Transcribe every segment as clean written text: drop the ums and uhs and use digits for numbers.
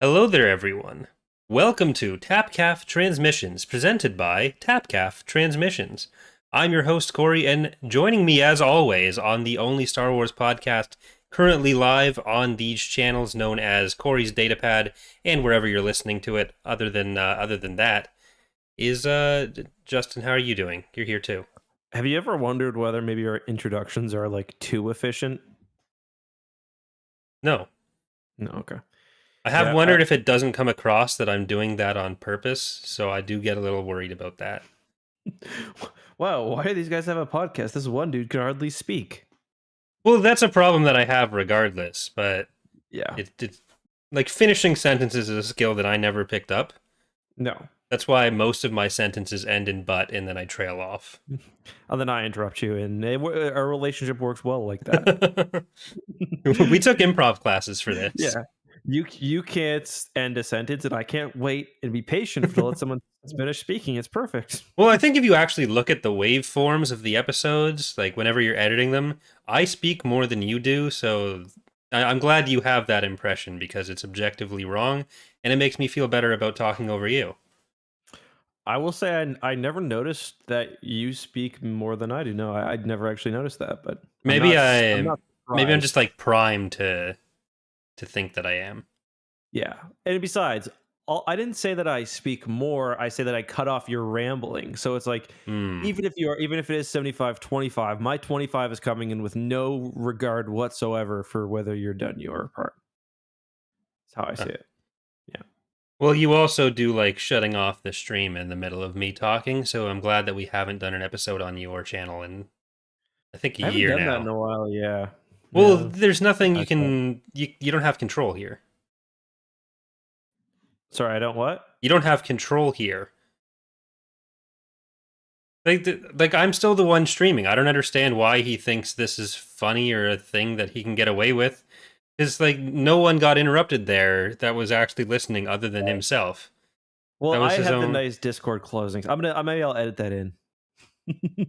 Hello there, everyone. Welcome to Tapcaf Transmissions, presented by Tapcaf Transmissions. I'm your host, Corey, and joining me, as always, on the only Star Wars podcast currently live on these channels known as Corey's Datapad, and wherever you're listening to it, other than that, is Justin. How are you doing? You're here too. Have you ever wondered whether maybe our introductions are like too efficient? No. No, okay. I have wondered if it doesn't come across that I'm doing that on purpose, so I do get a little worried about that. Wow, why do these guys have a podcast? This one dude can hardly speak. Well, that's a problem that I have regardless, but Yeah. it's like finishing sentences is a skill that I never picked up. No. That's why most of my sentences end in but and then I trail off. And then I interrupt you, and our relationship works well like that. We took improv classes for this. Yeah. You can't end a sentence, and I can't wait and be patient to let someone finish speaking. It's perfect. Well, I think if you actually look at the waveforms of the episodes, like whenever you're editing them, I speak more than you do, so I'm glad you have that impression because it's objectively wrong, and it makes me feel better about talking over you. I will say I never noticed that you speak more than I do. No, I'd never actually noticed that, but Maybe I'm not maybe I'm surprised. just like primed to think that I am. Yeah. And besides, I didn't say that I speak more. I say that I cut off your rambling. So it's like, even if it is 75-25, my 25 is coming in with no regard whatsoever for whether you're done your part. That's how I see it. Yeah. Well, you also do like shutting off the stream in the middle of me talking, so I'm glad that we haven't done an episode on your channel in I think a I haven't year done that in now. a while. Yeah. Well, Yeah. there's nothing you I thought- can you don't have control here. Sorry, I don't what? You don't have control here. Like I'm still the one streaming. I don't understand why he thinks this is funny or a thing that he can get away with. Because like no one got interrupted there that was actually listening other than himself. Well, That was I his have the own. nice Discord closings. Maybe I'll edit that in.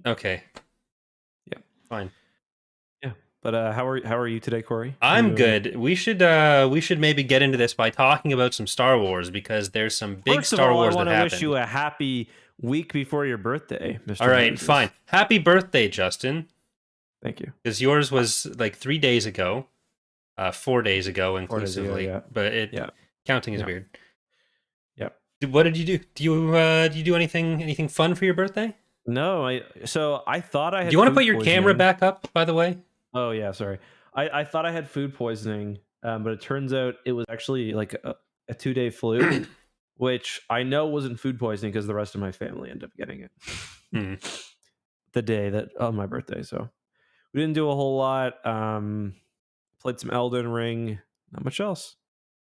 Okay. Yeah. Fine. Yeah. But how are you today, Corey? I'm good. We should maybe get into this by talking about some Star Wars because there's some big First of Star all, Wars I that want to happened. wish you a happy week before your birthday, Mr. All right, Moses. fine. Happy birthday, Justin. Thank you. Because yours was like 3 days ago, 4 days ago inclusively. yeah. But counting is Yeah. weird. Yep. What did you do? Do you do anything fun for your birthday? No, I thought I had. Do you want to food put your camera poisoning. back up? By the way. Oh yeah, sorry. I thought I had food poisoning, but it turns out it was actually like a 2-day flu, which I know wasn't food poisoning because the rest of my family ended up getting it the day that on my birthday. So we didn't do a whole lot. Played some Elden Ring. Not much else.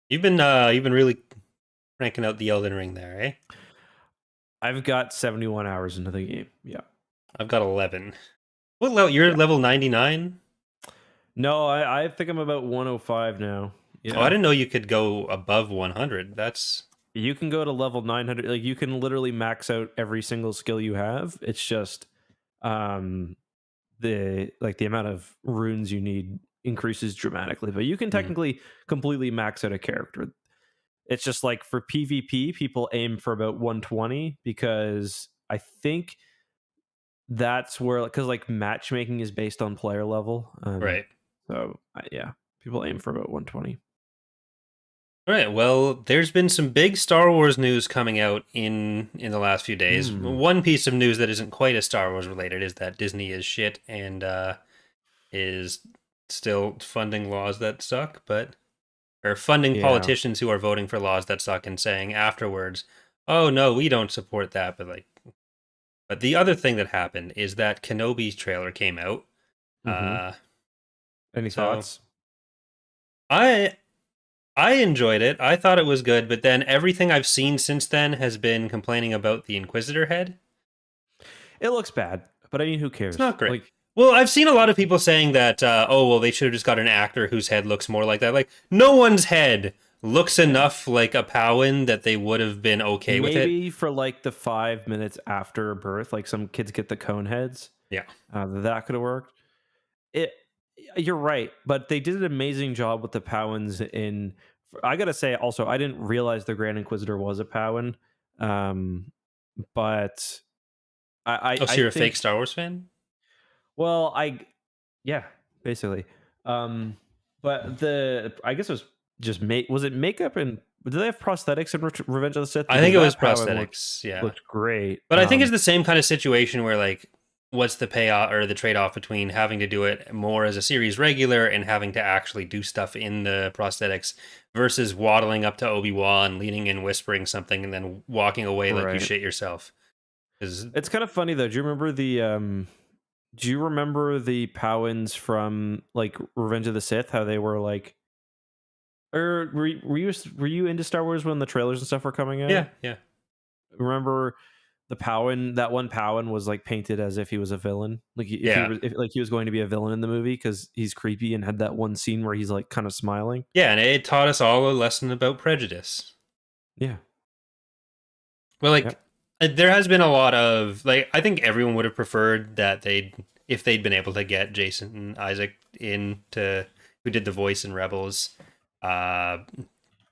You've been really cranking out the Elden Ring there, eh? I've got 71 hours into the game. Yeah. I've got 11. What level? You're level 99? No, I think I'm about 105 now. Yeah. Oh, I didn't know you could go above 100. You can go to level 900. Like you can literally max out every single skill you have. It's just the amount of runes you need increases dramatically. But you can technically completely max out a character. It's just like for PvP, people aim for about 120 because I think that's where, because like matchmaking is based on player level. right. So yeah, people aim for about 120. All right. Well, there's been some big Star Wars news coming out in the last few days. One piece of news that isn't quite as Star Wars related is that Disney is shit and is still funding laws that suck, or funding politicians who are voting for laws that suck and saying afterwards, "Oh no, we don't support that." But the other thing that happened is that Kenobi's trailer came out. Any thoughts? I enjoyed it. I thought it was good, but then everything I've seen since then has been complaining about the Inquisitor head. It looks bad, but I mean, who cares? It's not great. Like, well, I've seen a lot of people saying that, they should have just got an actor whose head looks more like that. Like, no one's head looks enough like a Powin that they would have been okay with it. Maybe for like the 5 minutes after birth, like some kids get the cone heads. Yeah. That could have worked. You're right, but they did an amazing job with the Powins in I gotta say, also, I didn't realize the Grand Inquisitor was a Powan, but Oh, I so you're a fake think, Star Wars fan? well, yeah, basically. Um, but I guess it was just was it makeup and did they have prosthetics in Revenge of the Sith? I think Because it was that Powan prosthetics. Yeah. looked great. But I think it's the same kind of situation where like what's the payoff or the trade-off between having to do it more as a series regular and having to actually do stuff in the prosthetics versus waddling up to Obi-Wan, leaning in, whispering something, and then walking away like you right. shit yourself. 'Cause- It's kind of funny though. Do you remember the Powans from like Revenge of the Sith? How they were like, or were you into Star Wars when the trailers and stuff were coming out? yeah, yeah. Remember the Powan? That one Powan was like painted as if he was a villain, like Yeah. like he was going to be a villain in the movie because he's creepy and had that one scene where he's like kind of smiling. Yeah, and it taught us all a lesson about prejudice. Yeah. Well, like Yep. there has been a lot of like I think everyone would have preferred that if they'd been able to get Jason Isaac in to who did the voice in Rebels uh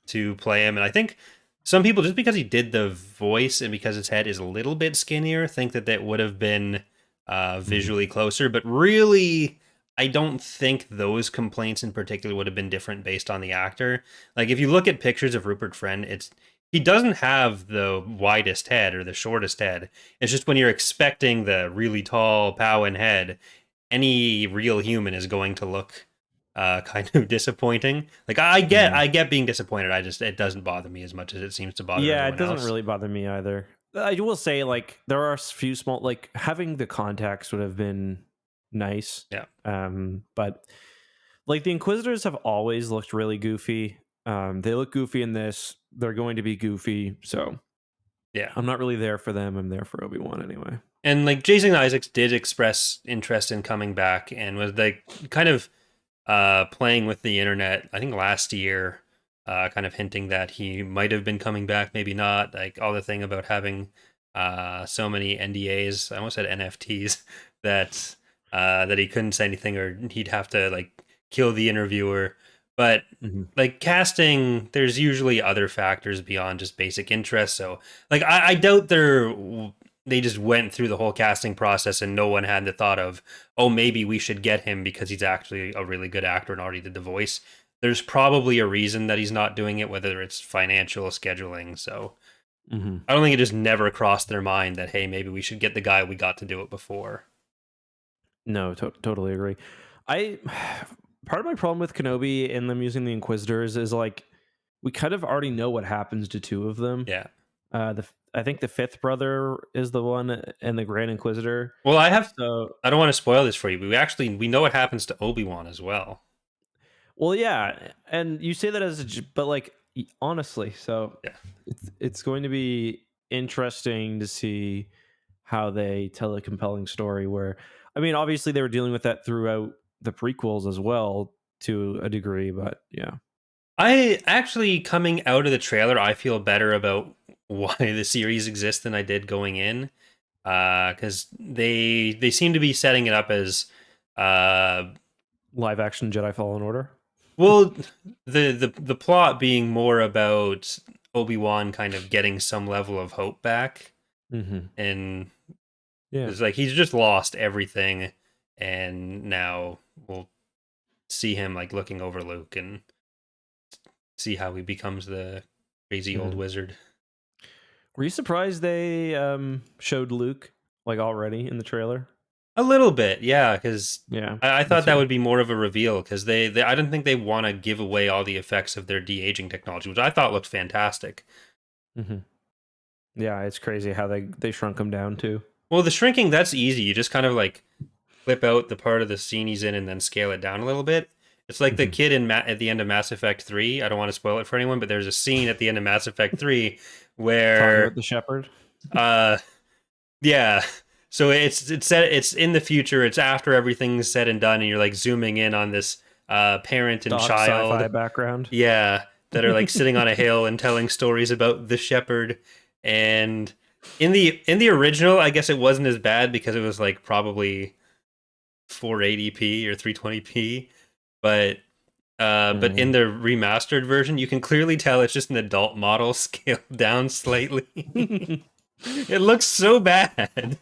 to play him, and I think some people just because he did the voice and because his head is a little bit skinnier think that that would have been Mhm. visually closer, but really I don't think those complaints in particular would have been different based on the actor. Like if you look at pictures of Rupert Friend, he doesn't have the widest head or the shortest head. It's just when you're expecting the really tall Powan head, any real human is going to look kind of disappointing. Like Mhm. I get being disappointed. I just it doesn't bother me as much as it seems to bother Yeah, it everyone doesn't else. really bother me either. I will say, like, there are a few small, like, having the contacts would have been nice. Yeah, But like the Inquisitors have always looked really goofy. They look goofy in this. They're going to be goofy. So yeah. I'm not really there for them. I'm there for Obi-Wan anyway. And like Jason Isaacs did express interest in coming back and was like kind of playing with the internet, I think last year, kind of hinting that he might have been coming back, maybe not. Like all the thing about having so many NDAs, I almost said NFTs, that that he couldn't say anything or he'd have to like kill the interviewer. But Hmm. like casting, there's usually other factors beyond just basic interest. So like I doubt they just went through the whole casting process and no one had the thought of, oh, maybe we should get him because he's actually a really good actor and already did the voice. There's probably a reason that he's not doing it, whether it's financial scheduling. So Hmm. I don't think it just never crossed their mind that, hey, maybe we should get the guy we got to do it before. No, totally agree. I part of my problem with Kenobi and them using the Inquisitors is like we kind of already know what happens to two of them. Yeah. I think the fifth brother is the one and the Grand Inquisitor. Well, So, I don't want to spoil this for you, but we know what happens to Obi-Wan as well. well, yeah, and you say that as but like honestly, so Yeah. it's going to be interesting to see how they tell a compelling story. Where, I mean, obviously they were dealing with that throughout the prequels as well to a degree, but yeah. I actually coming out of the trailer, I feel better about why the series exists than I did going in. Because they seem to be setting it up as uh Live action Jedi Fallen Order. well the plot being more about Obi-Wan kind of getting some level of hope back, Mm-hmm. and Yeah. it's like he's just lost everything, and now we'll see him like looking over Luke and see how he becomes the crazy old Mm-hmm. wizard. Were you surprised they showed Luke like already in the trailer? A little bit, yeah, because Yeah, I me thought that too. would be more of a reveal because they I don't think they want to give away all the effects of their de-aging technology, which I thought looked fantastic. Hmm. Yeah, it's crazy how they shrunk him down too. Well, the shrinking, that's easy. You just kind of like clip out the part of the scene he's in and then scale it down a little bit. It's like the Hmm. kid at the end of Mass Effect 3. I don't want to spoil it for anyone, but there's a scene at the end of Mass Effect 3 Talking about where the shepherd. uh yeah. So it's in the future. It's after everything's said and done and you're like zooming in on this parent and Dark sci-fi child. background. Yeah, that are like sitting on a hill and telling stories about the shepherd. And in the original, I guess it wasn't as bad because it was like probably 480p or 320p, but But in the remastered version, you can clearly tell it's just an adult model scaled down slightly. It looks so bad.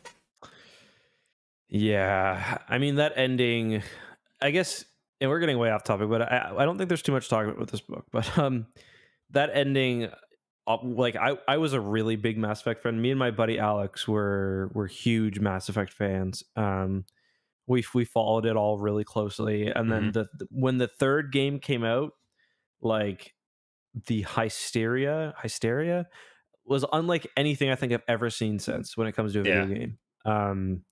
Yeah, I mean that ending. I guess, and we're getting way off topic, but I don't think there's too much to talk about with this book. But that ending, like I was a really big Mass Effect fan. Me and my buddy Alex were huge Mass Effect fans. We followed it all really closely, and then Mhm. when the third game came out, like the hysteria was unlike anything I think I've ever seen since when it comes to a video Yeah, game.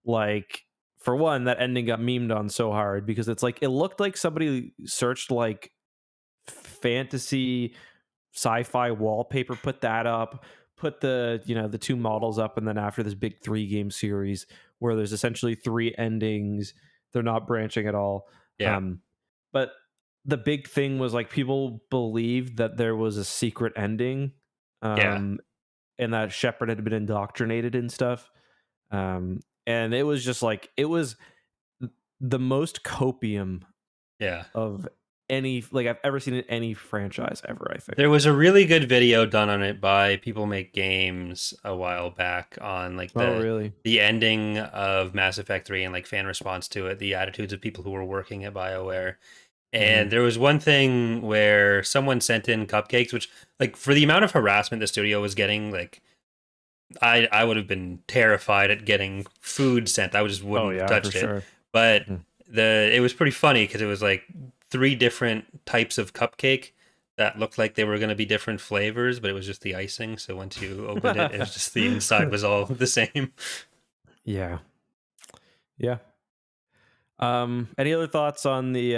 Like for one, that ending got memed on so hard because it's like it looked like somebody searched like fantasy sci-fi wallpaper, put that up, put the the two models up, and then after this big 3 game series where there's essentially 3 endings, they're not branching at all. yeah, But the big thing was like people believed that there was a secret ending, yeah, um, and that Shepard had been indoctrinated and stuff. And it was just like it was the most copium yeah. of any like I've ever seen in any franchise ever, I think. There was a really good video done on it by People Make Games a while back on like Oh, the really? the ending of Mass Effect 3 and like fan response to it, the attitudes of people who were working at BioWare. And Hmm. there was one thing where someone sent in cupcakes, which like for the amount of harassment the studio was getting, like I would have been terrified at getting food sent. I just Oh wouldn't have yeah, for touched it. sure. But Mhm. it was pretty funny because it was like 3 different types of cupcake that looked like they were going to be different flavors, but it was just the icing. So once you opened it, it was just the inside was all the same. Yeah. Yeah. Any other thoughts on the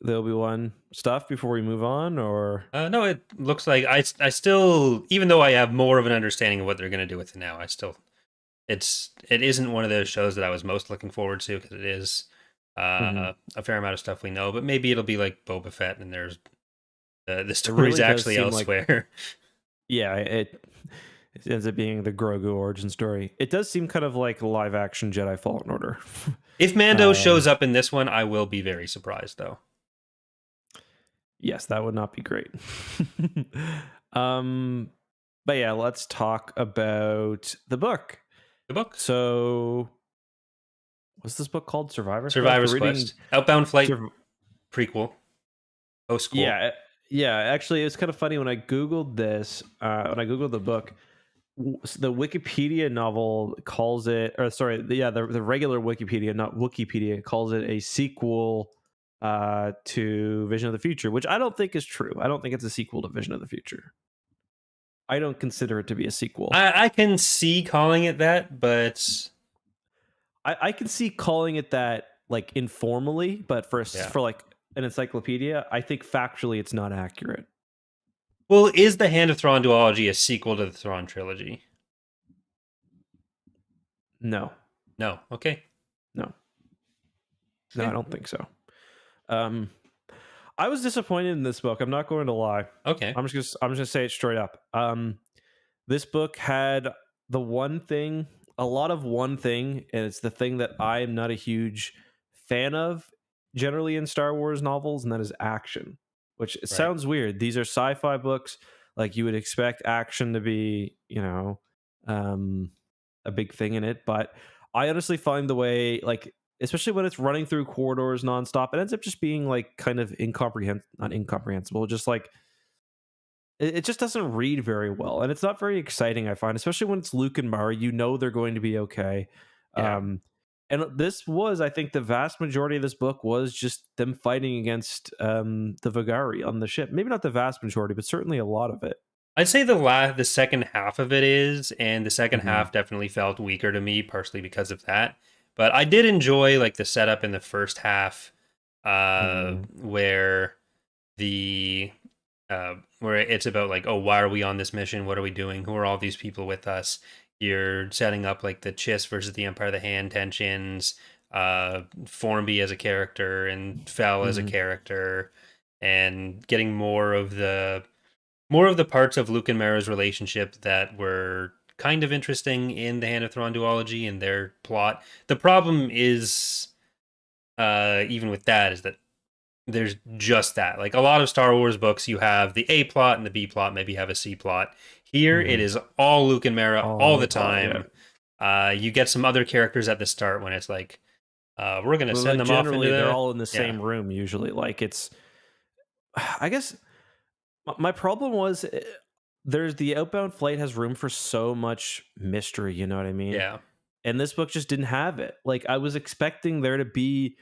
Obi-Wan stuff before we move on, or No, it looks like I still, even though I have more of an understanding of what they're going to do with it now, I still it isn't one of those shows that I was most looking forward to because it is Mhm. a fair amount of stuff we know, but maybe it'll be like Boba Fett and there's the It story's really does actually seem like elsewhere. yeah, it ends up being the Grogu origin story. It does seem kind of like live action Jedi Fallen Order. If Mando shows um, up in this one, I will be very surprised though. yes, that would not be great. um, but yeah, let's talk about the book. The book, So, what's this book called? Survivor's Quest. We're Survivor's reading. Quest, Outbound Flight Sur- prequel, post school. yeah, yeah. Actually, it's kind of funny when I googled this. When I googled the book, the Wikipedia novel calls it, or sorry, the regular Wikipedia, not Wikipedia, calls it a sequel to Vision of the Future, which I don't think is true. I don't think it's a sequel to Vision of the Future. I don't consider it to be a sequel. I can see calling it that, but I can see calling it that like informally, but yeah. for like an encyclopedia, I think factually it's not accurate. Well, is the Hand of Thrawn duology a sequel to the Thrawn trilogy? No, No. Okay. no, no, I Okay. don't think so. Um, I was disappointed in this book. I'm not going to lie. Okay. I'm just gonna say it straight up. This book had the one thing, a lot of one thing, and it's the thing that I am not a huge fan of generally in Star Wars novels, and that is action. Which it Right. sounds weird. These are sci-fi books, like you would expect action to be, um, a big thing in it. But I honestly find the way, like, especially when it's running through corridors nonstop, it ends up just being like kind of not incomprehensible, just like it just doesn't read very well, and it's not very exciting. I find, especially when it's Luke and Mara, you know they're going to be okay. Yeah. Um, and this was, I think, the vast majority of this book was just them fighting against the Vagari on the ship. Maybe not the vast majority, but certainly a lot of it. I'd say the second half of it is, and the second Hmm. half definitely felt weaker to me, partially because of that. But I did enjoy like the setup in the first half, Hmm. where the where it's about like, oh, why are we on this mission? What are we doing? Who are all these people with us? You're setting up like the Chiss versus the Empire of the Hand tensions, Formby as a character and Fel as a Hmm. character, and getting more of the parts of Luke and Mara's relationship that were kind of interesting in the Hand of Thrawn duology and their plot. The problem is, even with that, is that there's just that. Like a lot of Star Wars books, you have the A plot and the B plot, maybe you have a C plot. Here, it Mm-hmm. is all Luke and Mara all All the the plot, yeah. time. You get some other characters at the start when it's like, we're gonna But send like them off into generally, they're the all in the yeah, same room usually. Like it's, I guess my problem was there's the outbound flight has room for so much mystery. You know what I mean? yeah, And this book just didn't have it. Like I was expecting there to be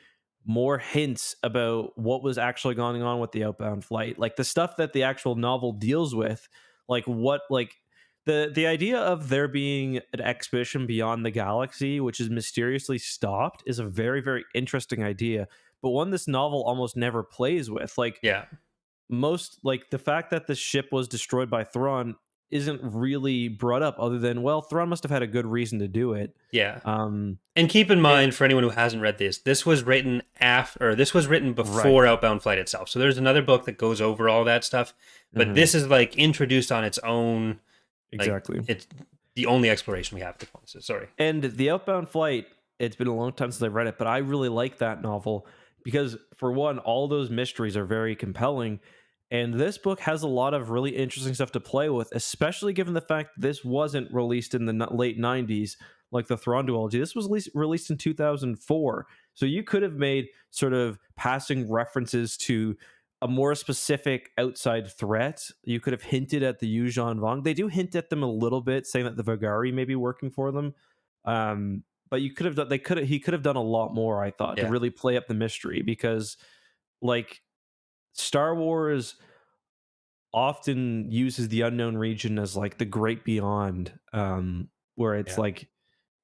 more hints about what was actually going on with the outbound flight, like the stuff that the actual novel deals with, like what like the idea of there being an expedition beyond the galaxy which is mysteriously stopped is a very interesting idea, but one this novel almost never plays with. Like yeah, most like the fact that the ship was destroyed by Thrawn isn't really brought up other than, well, Thrawn must have had a good reason to do it. yeah. um And keep in and mind, for anyone who hasn't read this, this was written after, or this was written right. before Outbound Flight itself. So there's another book that goes over all that stuff, but Hmm. this is like introduced on its own. Like Exactly. it's the only exploration we have to point. So sorry. And the outbound flight, it's been a long time since I've read it, but I really like that novel because, for one, all those mysteries are very compelling. And this book has a lot of really interesting stuff to play with, especially given the fact that this wasn't released in the late 90s like the Thrawn duology. This was released in 2004. So you could have made sort of passing references to a more specific outside threat. You could have hinted at the Yuuzhan Vong. They do hint at them a little bit, saying that the Vagari may be working for them. But you could have done. He could have done a lot more. I thought to Yeah, really play up the mystery because, like, Star Wars often uses the unknown region as like the great beyond, where it's yeah, like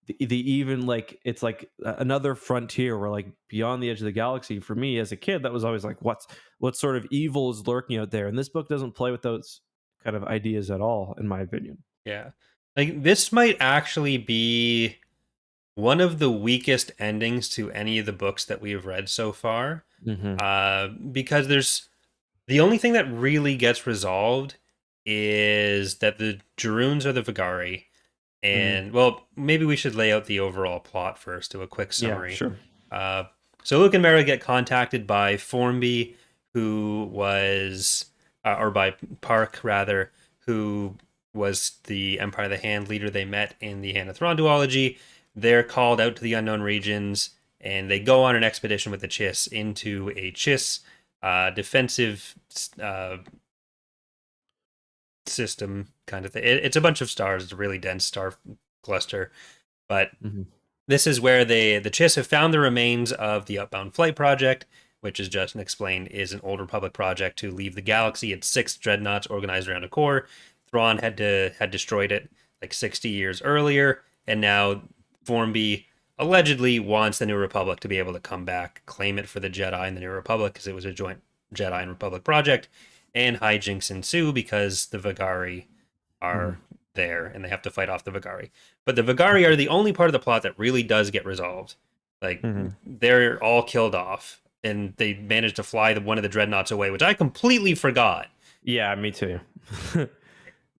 the even like it's like another frontier where like beyond the edge of the galaxy. For me as a kid, that was always like what sort of evil is lurking out there, and this book doesn't play with those kind of ideas at all in my opinion. yeah. Like this might actually be one of the weakest endings to any of the books that we've read so far. Hmm. Because there's the only thing that really gets resolved is that the Jaroons are the Vagari. Hmm. And well, maybe we should lay out the overall plot first, do a quick Yeah, summary. sure. Uh, so Luke and Mara get contacted by Formby, who was, or by Park rather, who was the Empire of the Hand leader they met in the Hand of Thrawn duology. They're called out to the unknown regions, and they go on an expedition with the Chiss into a Chiss defensive uh, system kind of thing. It's a bunch of stars. It's a really dense star cluster, but Hmm. this is where the Chiss have found the remains of the Outbound Flight project, which is just explained is an old Republic project to leave the galaxy. It's 6 dreadnoughts organized around a core. Thrawn had destroyed it like 60 years earlier, and now Formby allegedly wants the New Republic to be able to come back, claim it for the Jedi and the New Republic because it was a joint Jedi and Republic project, and hijinks ensue because the Vagari Hmm. are there and they have to fight off the Vagari. But the Vagari are the only part of the plot that really does get resolved. Like Hmm. they're all killed off, and they manage to fly one of the dreadnoughts away, which I completely forgot. Yeah, me too.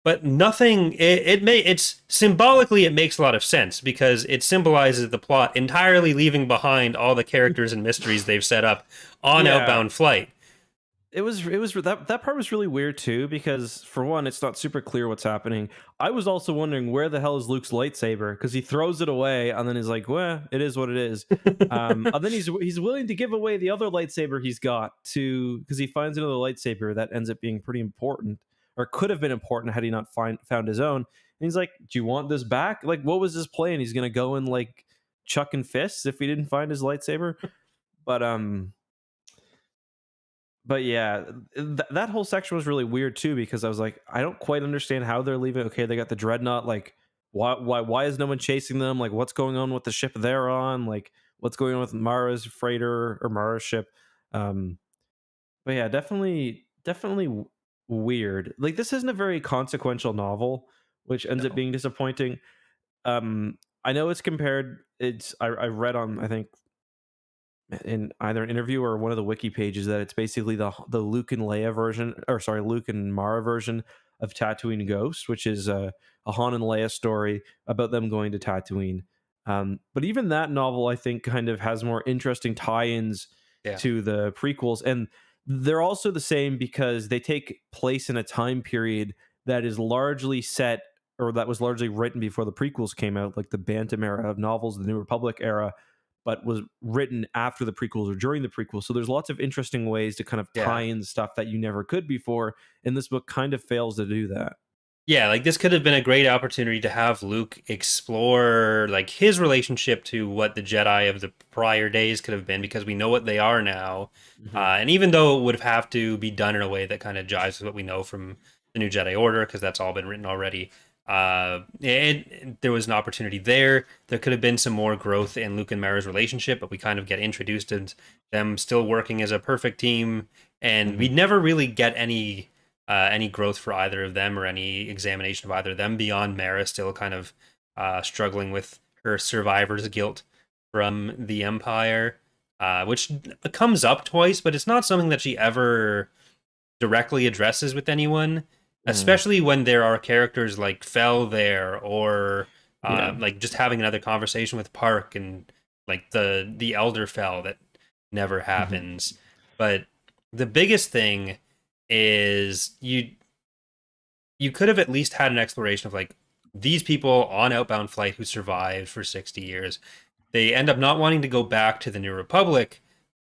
But nothing. It's symbolically it makes a lot of sense because it symbolizes the plot entirely leaving behind all the characters and mysteries they've set up on Yeah, Outbound Flight. it was that part was really weird too because, for one, it's not super clear what's happening. I was also wondering where the hell is Luke's lightsaber because he throws it away and then he's like, "Well, it is what it is." And then he's willing to give away the other lightsaber he's got to because he finds another lightsaber that ends up being pretty important or could have been important had he not found his own. And he's like, "Do you want this back?" Like, what was his plan? He's gonna go and like chucking fists if he didn't find his lightsaber. But but yeah, that whole section was really weird too because I was like, I don't quite understand how they're leaving. Okay, they got the dreadnought. Like, why is no one chasing them? Like, what's going on with the ship they're on? Like, what's going on with Mara's freighter or Mara's ship? Um, but yeah, definitely weird. Like, this isn't a very consequential novel, which ends up No. being disappointing. I know it's compared. I read on, I think, in either an interview or one of the wiki pages that it's basically the Luke and Leia version, or sorry, Luke and Mara version of Tatooine Ghost, which is a Han and Leia story about them going to Tatooine. But even that novel, I think, kind of has more interesting tie-ins Yeah. to the prequels, and they're also the same because they take place in a time period that is largely set, or that was largely written before the prequels came out, like the Bantam era of novels, the New Republic era, but was written after the prequels or during the prequels. So there's lots of interesting ways to kind of tie Yeah. in stuff that you never could before, and this book kind of fails to do that. Yeah, like this could have been a great opportunity to have Luke explore like his relationship to what the Jedi of the prior days could have been, because we know what they are now. Mhm. And even though it would have to be done in a way that kind of jives with what we know from the new Jedi Order, because that's all been written already, there was an opportunity there. There could have been some more growth in Luke and Mara's relationship, but we kind of get introduced to them still working as a perfect team, and we Mhm. never really get any growth for either of them or any examination of either of them beyond Mara still kind of struggling with her survivor's guilt from the Empire, which comes up twice, but it's not something that she ever directly addresses with anyone, Mhm. especially when there are characters like Fell there, or Yeah. like just having another conversation with Park and like the Elder Fell that never Mhm. happens. But the biggest thing is you could have at least had an exploration of like these people on outbound flight who survived for 60 years. They end up not wanting to go back to the New Republic,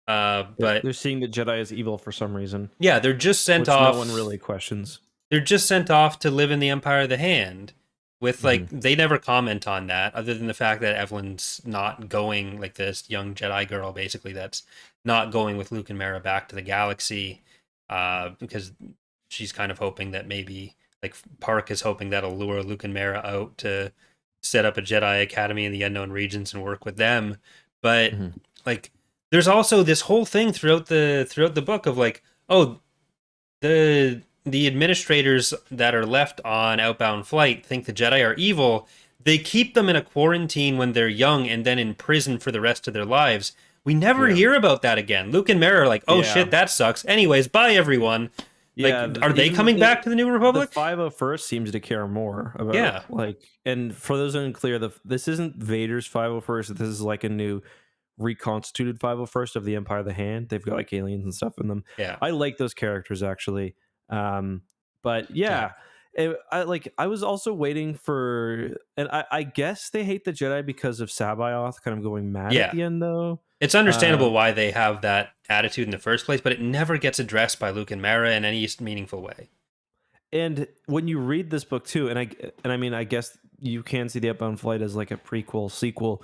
but They're seeing the Jedi as evil for some reason, yeah, they're just sent which no one off. really questions. They're just sent off to live in the Empire of the Hand. With like, Mhm. they never comment on that, other than the fact that Evelyn's not going, like this young Jedi girl, basically, that's not going with Luke and Mara back to the galaxy, because she's kind of hoping that maybe, like, Park is hoping that'll lure Luke and Mara out to set up a Jedi Academy in the unknown regions and work with them. But Mhm. like, there's also this whole thing throughout the book of like, oh, the administrators that are left on outbound flight think the Jedi are evil. They keep them in a quarantine when they're young and then in prison for the rest of their lives. We never Yeah. hear about that again. Luke and Mara are like, "Oh Yeah. shit, that sucks." Anyways, bye everyone. Yeah, Like, are they even coming back to the New the Republic? 501st seems to care more about, Yeah, like, and for those unclear, this isn't Vader's 501st. This is like a new reconstituted 501st of the Empire of the Hand. They've got like aliens and stuff in them. yeah, I like those characters actually. But yeah, yeah, I was also waiting for, and I guess they hate the Jedi because of Sabaoth kind of going mad at yeah. the end though. It's understandable why they have that attitude in the first place, but it never gets addressed by Luke and Mara in any meaningful way. And when you read this book too, and I mean, I guess you can see the Upbound Flight as like a prequel, sequel.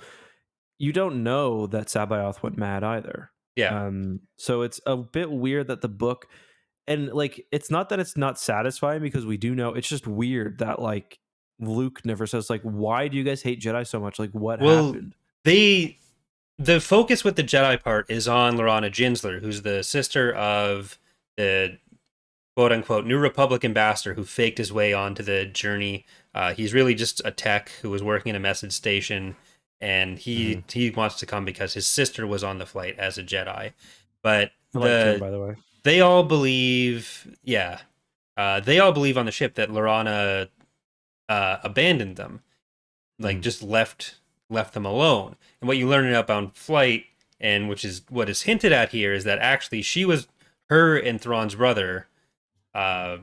You don't know that Sabaoth went mad either. Yeah. So it's a bit weird that the book, and like, it's not that it's not satisfying because we do know. It's just weird that like Luke never says like, why do you guys hate Jedi so much? Like, what Well, happened? they the focus with the Jedi part is on Lorana Jinsler, who's the sister of the quote unquote New Republic ambassador who faked his way onto the journey. He's really just a tech who was working in a message station, and Hmm. he wants to come because his sister was on the flight as a Jedi. But I liked her, by the way. they all believe, yeah, they all believe on the ship that Lorana abandoned them, like Hmm. just left them alone. And what you learn in Outbound Flight, and which is what is hinted at here, is that actually her and Thrawn's brother uh,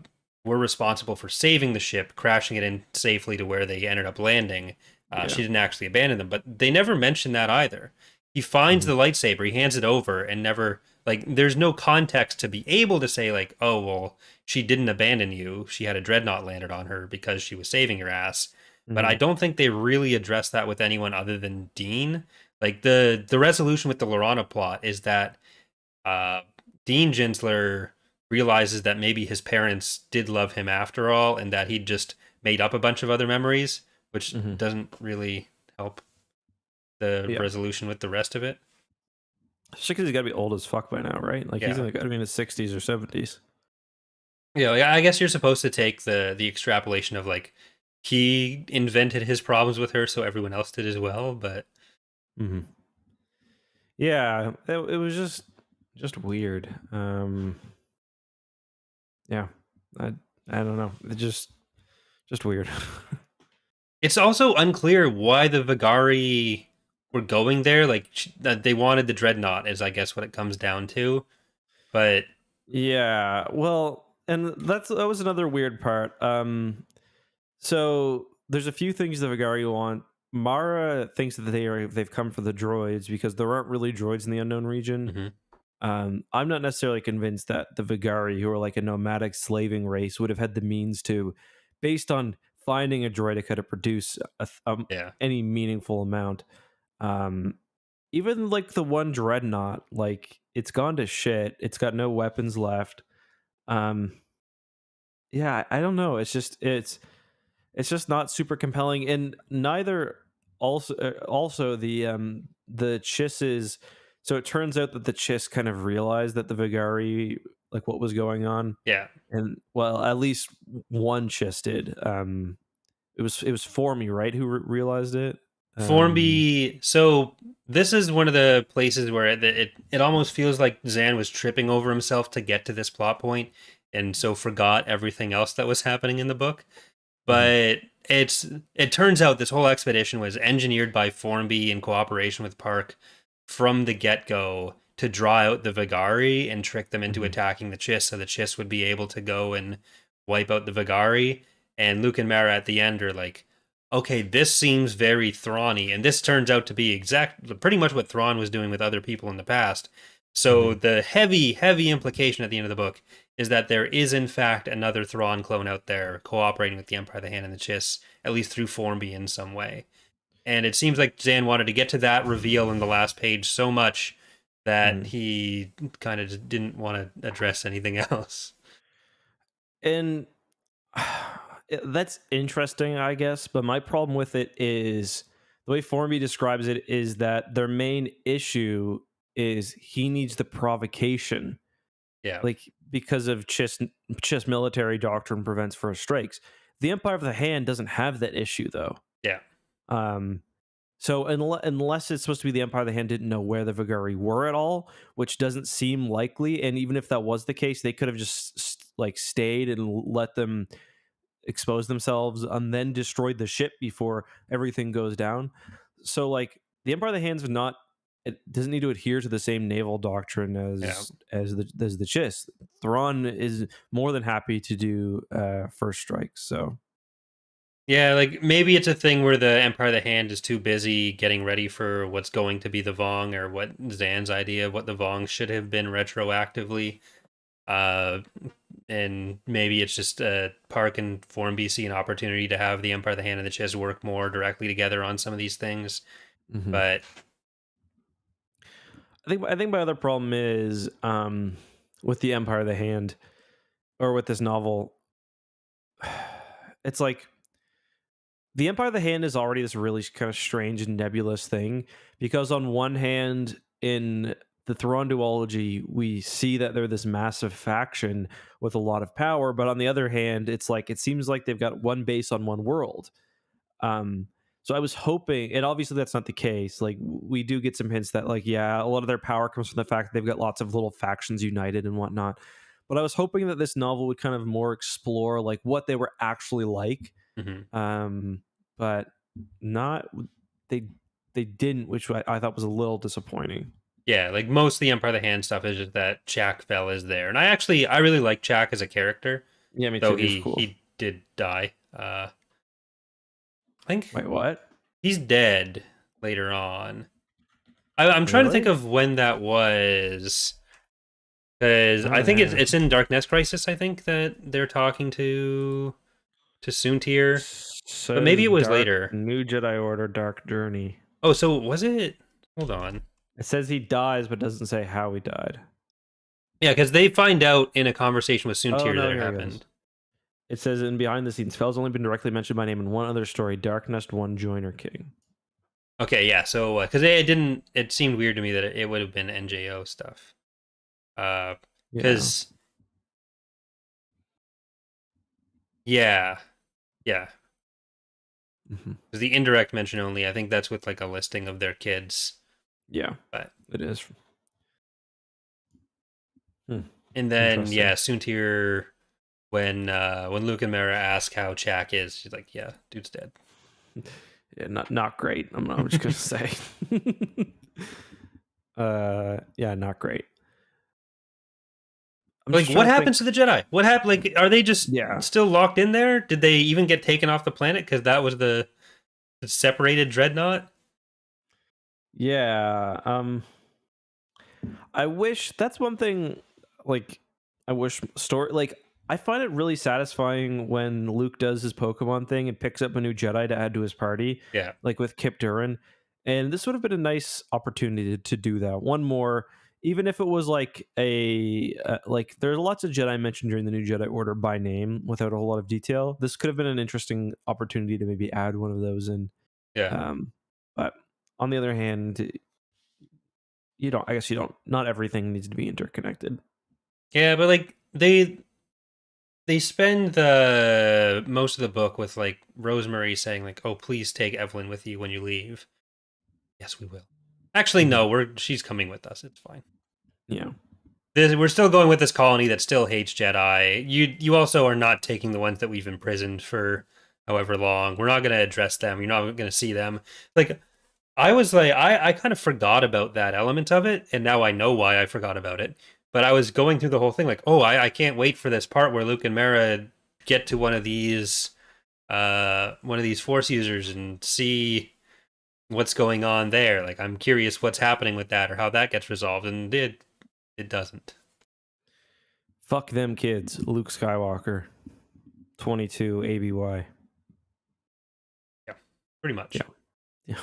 were responsible for saving the ship, crashing it in safely to where they ended up landing. Yeah. She didn't actually abandon them, but they never mention that either. He finds Hmm. the lightsaber, he hands it over, and never, like, there's no context to be able to say like, oh well, she didn't abandon you. She had a dreadnought landed on her because she was saving your ass. But I Hmm. don't think they really address that with anyone other than Dean. Like the resolution with the Lorana plot is that uh, Dean Jinsler realizes that maybe his parents did love him after all, and that he'd just made up a bunch of other memories, which Hmm. doesn't really help the Yeah. resolution with the rest of it. Especially because he's got to be old as fuck by now, right? Like he's Yeah. got to be in his 60s or 70s. Yeah, like, I guess you're supposed to take the extrapolation of like he invented his problems with her, so everyone else did as well. But Hmm. Yeah, it was just weird. Yeah, I I don't know. It just weird. it's also unclear why the Vagari were going there. Like that they wanted the dreadnought, is I guess what it comes down to. But Yeah, well, and that was another weird part. So there's a few things the Vigari want. Mara thinks that they've come for the droids because there aren't really droids in the unknown region. mhm, I'm not necessarily convinced that the Vigari, who are like a nomadic slaving race, would have had the means to, based on finding a droideka to produce yeah, any meaningful amount. Um, Even like the one dreadnought, like it's gone to shit. It's got no weapons left. Um, yeah, I don't know. It's just not super compelling, and neither also the Chisses. So it turns out that the Chiss kind of realized that the Vigari, like what was going on, yeah. and well, at least one Chiss did. It was Formy, right, who realized it. Formby. So this is one of the places where it almost feels like Zan was tripping over himself to get to this plot point, and so forgot everything else that was happening in the book. Mhm, But it turns out this whole expedition was engineered by Formby in cooperation with Park from the get go to draw out the Vigari and trick them into mhm, attacking the Chiss, so the Chiss would be able to go and wipe out the Vigari. And Luke and Mara at the end are like, okay, this seems very Thrawny, and this turns out to be pretty much what Thrawn was doing with other people in the past. So mhm. the heavy implication at the end of the book is that there is in fact another Thrawn clone out there cooperating with the Empire of the Hand and the Chiss, at least through Formby in some way. And it seems like Zan wanted to get to that reveal in the last page so much that Mhm. he kind of just didn't want to address anything else. And that's interesting, I guess. But my problem with it is the way Formby describes it is that their main issue is he needs the provocation, Yeah, like because of Chiss military doctrine prevents first strikes. The Empire of the Hand doesn't have that issue though. yeah, Um, so unless it's supposed to be the Empire of the Hand didn't know where the Vigari were at all, which doesn't seem likely, and even if that was the case, they could have just like stayed and let them expose themselves and then destroyed the ship before everything goes down. So like the Empire of the Hands not it doesn't need to adhere to the same naval doctrine yeah. as the Chiss. Thrawn is more than happy to do first strikes. So Yeah, like maybe it's a thing where the Empire of the Hand is too busy getting ready for what's going to be the Vong, or what Zan's idea of what the Vong should have been retroactively. Uh, and maybe it's just Park and Formby see an opportunity to have the Empire of the Hand and the Chiss work more directly together on some of these things. mhm. But I think my other problem is with the Empire of the Hand or with this novel. It's like the Empire of the Hand is already this really kind of strange and nebulous thing because on one hand, in the Thrawn duology, we see that they're this massive faction with a lot of power, but on the other hand, it's like it seems like they've got one base on one world. Um, so I was hoping, and obviously that's not the case. Like we do get some hints that, like, yeah, a lot of their power comes from the fact that they've got lots of little factions united and whatnot. But I was hoping that this novel would kind of more explore like what they were actually like, mhm. um, but not they they didn't, which I thought was a little disappointing. Yeah, like most of the Empire of the Hand stuff is just that Chak Fell is there, and I really like Chak as a character, Yeah, me though too. He was cool. he did die. I think Wait, what? he's dead later on. I'm trying to think Really? of when that was, because I think Uh, it's in Dark Nest Crisis. I think that they're talking to Soontir, but maybe says it was Dark later. New Jedi Order Dark Journey. Oh, so was it? Hold on. It says he dies, but doesn't say how he died. Yeah, because they find out in a conversation with Oh Soontir no, that it here it goes. happened. It says in behind the scenes, Fell's only been directly mentioned by name in one other story, Dark Nest One Joiner King. Okay, yeah. So because it didn't, it seemed weird to me that it would have been NJO stuff. Yeah. Because yeah, yeah. Hmm. Because the indirect mention only, I think that's with like a listing of their kids. Yeah, But it is. Hmm. and then Interesting. yeah, Soontir, when Luke and Mara ask how Chak is, she's like, yeah, dude's dead. Yeah, not great. I'm just gonna say. Yeah, not great. I'm Like, just what trying to think. happens to the Jedi? What happened? Like, are they just Yeah, still locked in there? Did they even get taken off the planet? Because that was the separated dreadnought. yeah. I wish that's one thing. Like, I wish story. Like, I find it really satisfying when Luke does his Pokemon thing and picks up a new Jedi to add to his party, Yeah, like with Kip Durin. And this would have been a nice opportunity to do that. One more, even if it was like like there's lots of Jedi mentioned during the New Jedi Order by name without a whole lot of detail. This could have been an interesting opportunity to maybe add one of those in. yeah, Um, but on the other hand, you don't. I guess you don't. Not everything needs to be interconnected. yeah. But like they spend the most of the book with like Rosemary saying like, "Oh, please take Evelyn with you when you leave." Yes, we will. Actually, Mhm. no. She's coming with us. It's fine. Yeah. We're still going with this colony that still hates Jedi. You also are not taking the ones that we've imprisoned for however long. We're not going to address them. You're not going to see them. Like I was like, I kind of forgot about that element of it, and now I know why I forgot about it. But I was going through the whole thing like, oh, I can't wait for this part where Luke and Mara get to one of these Force users and see what's going on there. Like I'm curious what's happening with that or how that gets resolved, and it doesn't. Fuck them kids. Luke Skywalker, 22 ABY. Yeah, pretty much. Yeah. Yeah.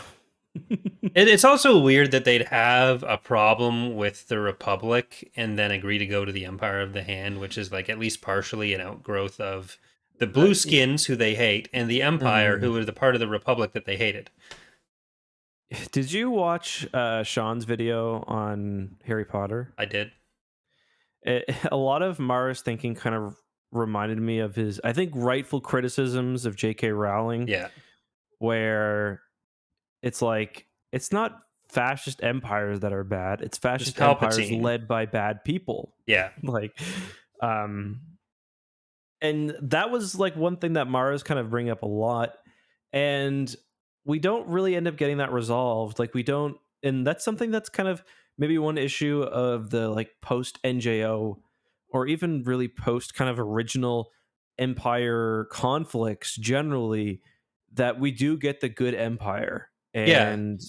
It's also weird that they'd have a problem with the Republic and then agree to go to the Empire of the Hand, which is like at least partially an outgrowth of the Yeah. Blueskins, who they hate, and the Empire, Mhm. who was the part of the Republic that they hated. Did you watch Sean's video on Harry Potter? I did. A lot of Mara's thinking kind of reminded me of his, I think, rightful criticisms of J.K. Rowling, Yeah. where it's like, it's not fascist empires that are bad, it's Just fascist empires Palpatine. led by bad people. Yeah. Like, um, and that was like one thing that Mara's kind of bring up a lot, and we don't really end up getting that resolved. Like, we don't, and that's something that's kind of maybe one issue of the like post NJO, or even really post kind of original empire conflicts generally, that we do get the good empire. Yeah. And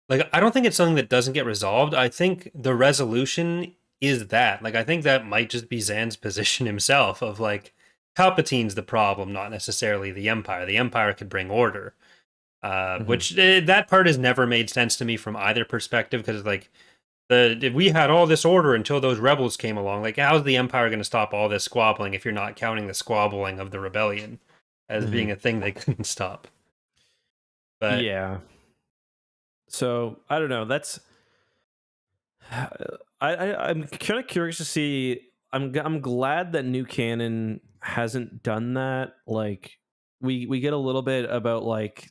Like, I don't think it's something that doesn't get resolved. I think the resolution is that. Like, I think that might just be Zan's position himself of like, Palpatine's the problem, not necessarily the Empire. The Empire could bring order. Mhm. Which that part has never made sense to me from either perspective because like we had all this order until those rebels came along. Like, how's the Empire going to stop all this squabbling if you're not counting the squabbling of the rebellion as being Mhm. a thing they couldn't stop? But Yeah. So I don't know. That's I'm kind of curious to see. I'm glad that new canon hasn't done that. Like, we get a little bit about like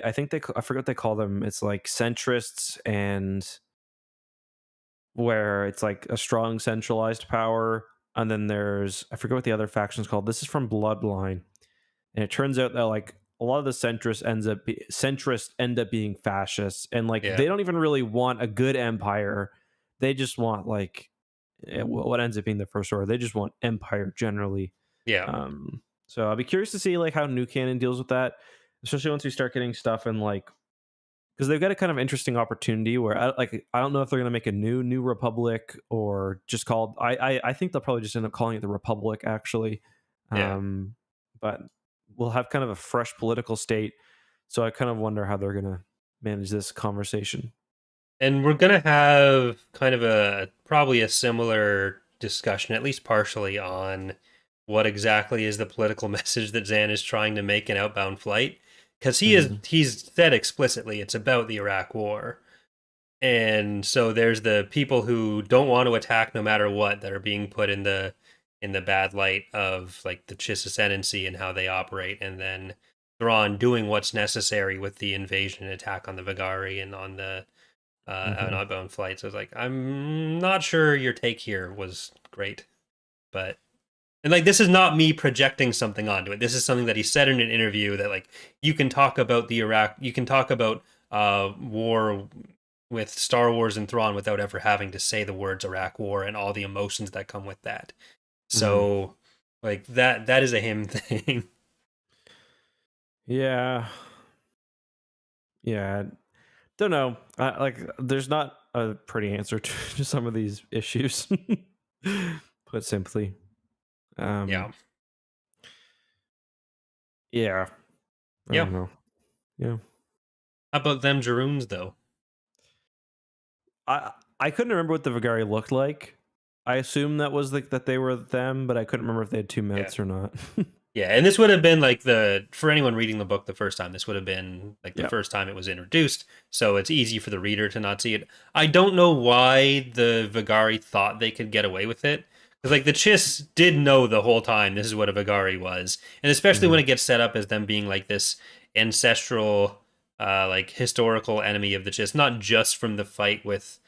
I think I forget what they call them. It's like centrists, and where it's like a strong centralized power, and then there's, I forget what the other faction's called. This is from Bloodline, and it turns out that like a lot of the centrists end up being fascists, and like yeah, they don't even really want a good empire. They just want like what ends up being the first order. They just want empire generally. yeah. So I'll be curious to see like how new canon deals with that, especially once we start getting stuff in like, because they've got a kind of interesting opportunity where I don't know if they're going to make a new Republic, or just called, I think they'll probably just end up calling it the Republic actually. Yeah. But we'll have kind of a fresh political state, so I kind of wonder how they're going to manage this conversation. And we're gonna have kind of a probably a similar discussion, at least partially, on what exactly is the political message that Zan is trying to make in Outbound Flight. Because Hmm. he's said explicitly it's about the Iraq War. And so there's the people who don't want to attack no matter what that are being put in the bad light of like the Chiss ascendancy and how they operate, and then Thrawn doing what's necessary with the invasion and attack on the Vagari and on the on Hmm. outbound flights. I was like, I'm not sure your take here was great, but And like, this is not me projecting something onto it. This is something that he said in an interview, that like, you can talk about the Iraq, you can talk about war with Star Wars and Thrawn without ever having to say the words Iraq War and all the emotions that come with that. Mhm. So like, that is a him thing. Yeah. Yeah. Don't know. Like, there's not a pretty answer to some of these issues. Put simply. Yeah. Yeah. I Yeah. don't know. Yeah. How about them Jeroens though? I couldn't remember what the Vigari looked like. I assume that was like that they were them, but I couldn't remember if they had two Yeah. mouths or not. Yeah, and this would have been like for anyone reading the book the first time, this would have been like the Yeah. first time it was introduced, so it's easy for the reader to not see it. I don't know why the Vigari thought they could get away with it. Because like the Chiss did know the whole time this is what a Vigari was. And especially when Mhm. it gets set up as them being like this ancestral like historical enemy of the Chiss, not just from the fight with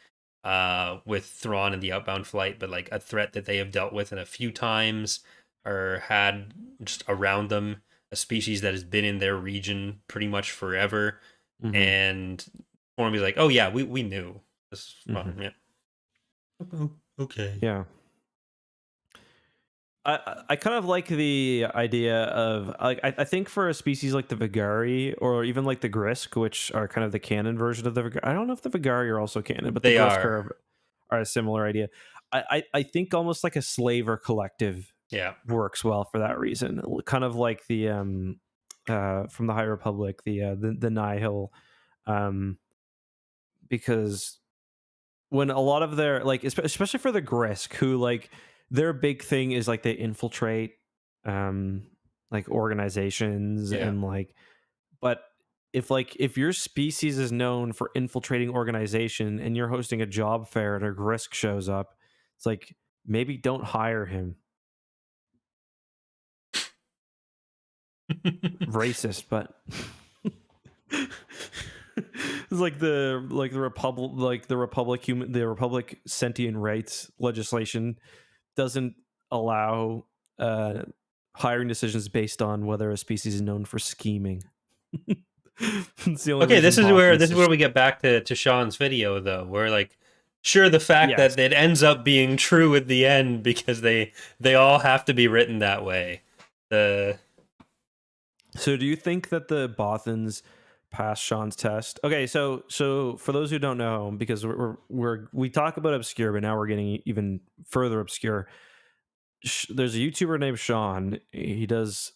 Thrawn in the outbound flight, but like a threat that they have dealt with in a few times or had just around them, a species that has been in their region pretty much forever. Mhm. And Formby's like, oh yeah, we knew this Mhm. from yeah. Oh, okay. Yeah. I kind of like the idea of like I think for a species like the Vigari or even like the Grisk, which are kind of the canon version of the Vigari. I don't know if the Vigari are also canon, but the They Grisk are. are a similar idea. I think almost like a slave or collective Yeah. works well for that reason. Kind of like the from the High Republic, the Nihil, um because when a lot of their like especially for the Grisk, who like their big thing is like they infiltrate um like organizations Yeah. and like, but if your species is known for infiltrating organization and you're hosting a job fair and a Grisk shows up, it's like maybe don't hire him. Racist, but it's like the republic, the republic sentient rights legislation doesn't allow uh hiring decisions based on whether a species is known for scheming. It's the only Okay, reason this is where we get back to Sean's video though, where like sure the fact yes. that it ends up being true at the end because they all have to be written that way. The So do you think that the Bothans passed Sean's test? Okay, so for those who don't know, because we talk about obscure, but now we're getting even further obscure. There's a YouTuber named Sean. He does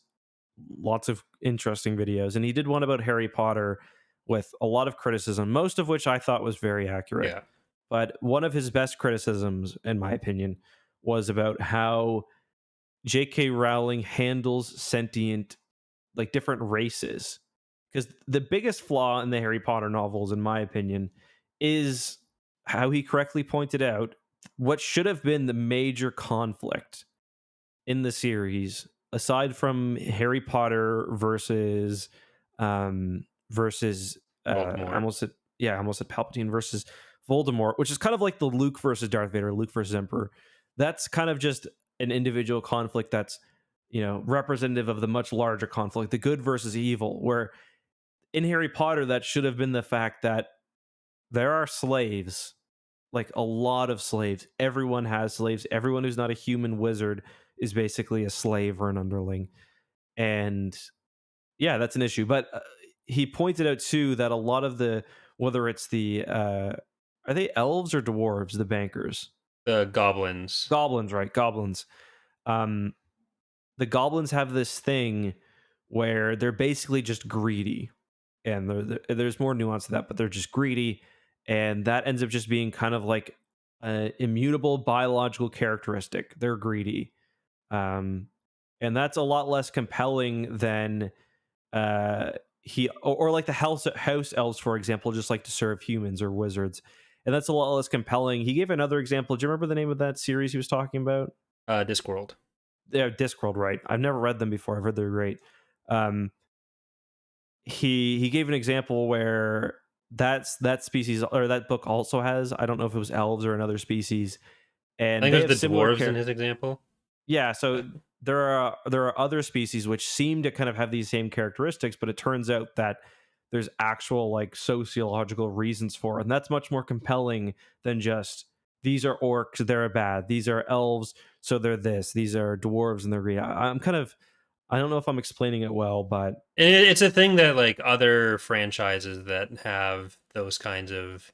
lots of interesting videos, and he did one about Harry Potter with a lot of criticism, most of which I thought was very accurate. yeah. But one of his best criticisms, in my opinion, was about how J.K. Rowling handles sentient, like different races. Because the biggest flaw in the Harry Potter novels, in my opinion, is how he correctly pointed out what should have been the major conflict in the series, aside from Harry Potter versus I Voldemort. almost said, yeah, I almost said Palpatine versus Voldemort, which is kind of like the Luke versus Darth Vader, Luke versus Emperor. That's kind of just an individual conflict that's, representative of the much larger conflict, the good versus evil, where in Harry Potter that should have been the fact that there are slaves, like a lot of slaves. Everyone has slaves. Everyone who's not a human wizard is basically a slave or an underling. And yeah, that's an issue. But he pointed out too that a lot of whether it's are they elves or dwarves, the bankers? The goblins. Goblins, right? Goblins. Um, the goblins have this thing where they're basically just greedy, and there's more nuance to that, but they're just greedy, and that ends up just being kind of like an immutable biological characteristic. They're greedy, um, and that's a lot less compelling than uh, or like the house elves, for example, just like to serve humans or wizards, and that's a lot less compelling. He gave another example. Do you remember the name of that series he was talking about? Discworld. Yeah, Discworld, right? I've never read them before. I've heard they're great. Um, he gave an example where that species or that book also has, I don't know if it was elves or another species, I and think they there's have the similar dwarves in care. his example. Yeah, so there are other species which seem to kind of have these same characteristics, but it turns out that there's actual like sociological reasons for it. And that's much more compelling than just these are orcs, they're bad. These are elves, so they're this. These are dwarves and they're I'm kind of, I don't know if I'm explaining it well, but It's a thing that like other franchises that have those kinds of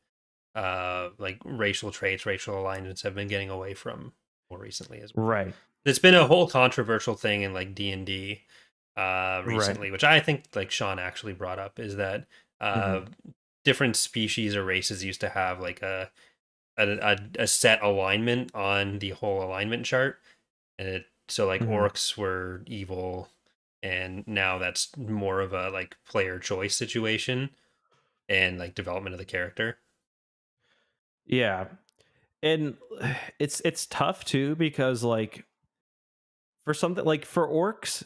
like racial traits, racial alignments have been getting away from more recently as well. right, It's been a whole controversial thing in like D&D right. recently, which I think like Sean actually brought up, is that uh Hmm. different species or races used to have like a set alignment on the whole alignment chart, and so like Hmm. orcs were evil, and now that's more of a like player choice situation and like development of the character. Yeah. And it's tough too because like for something like for orcs,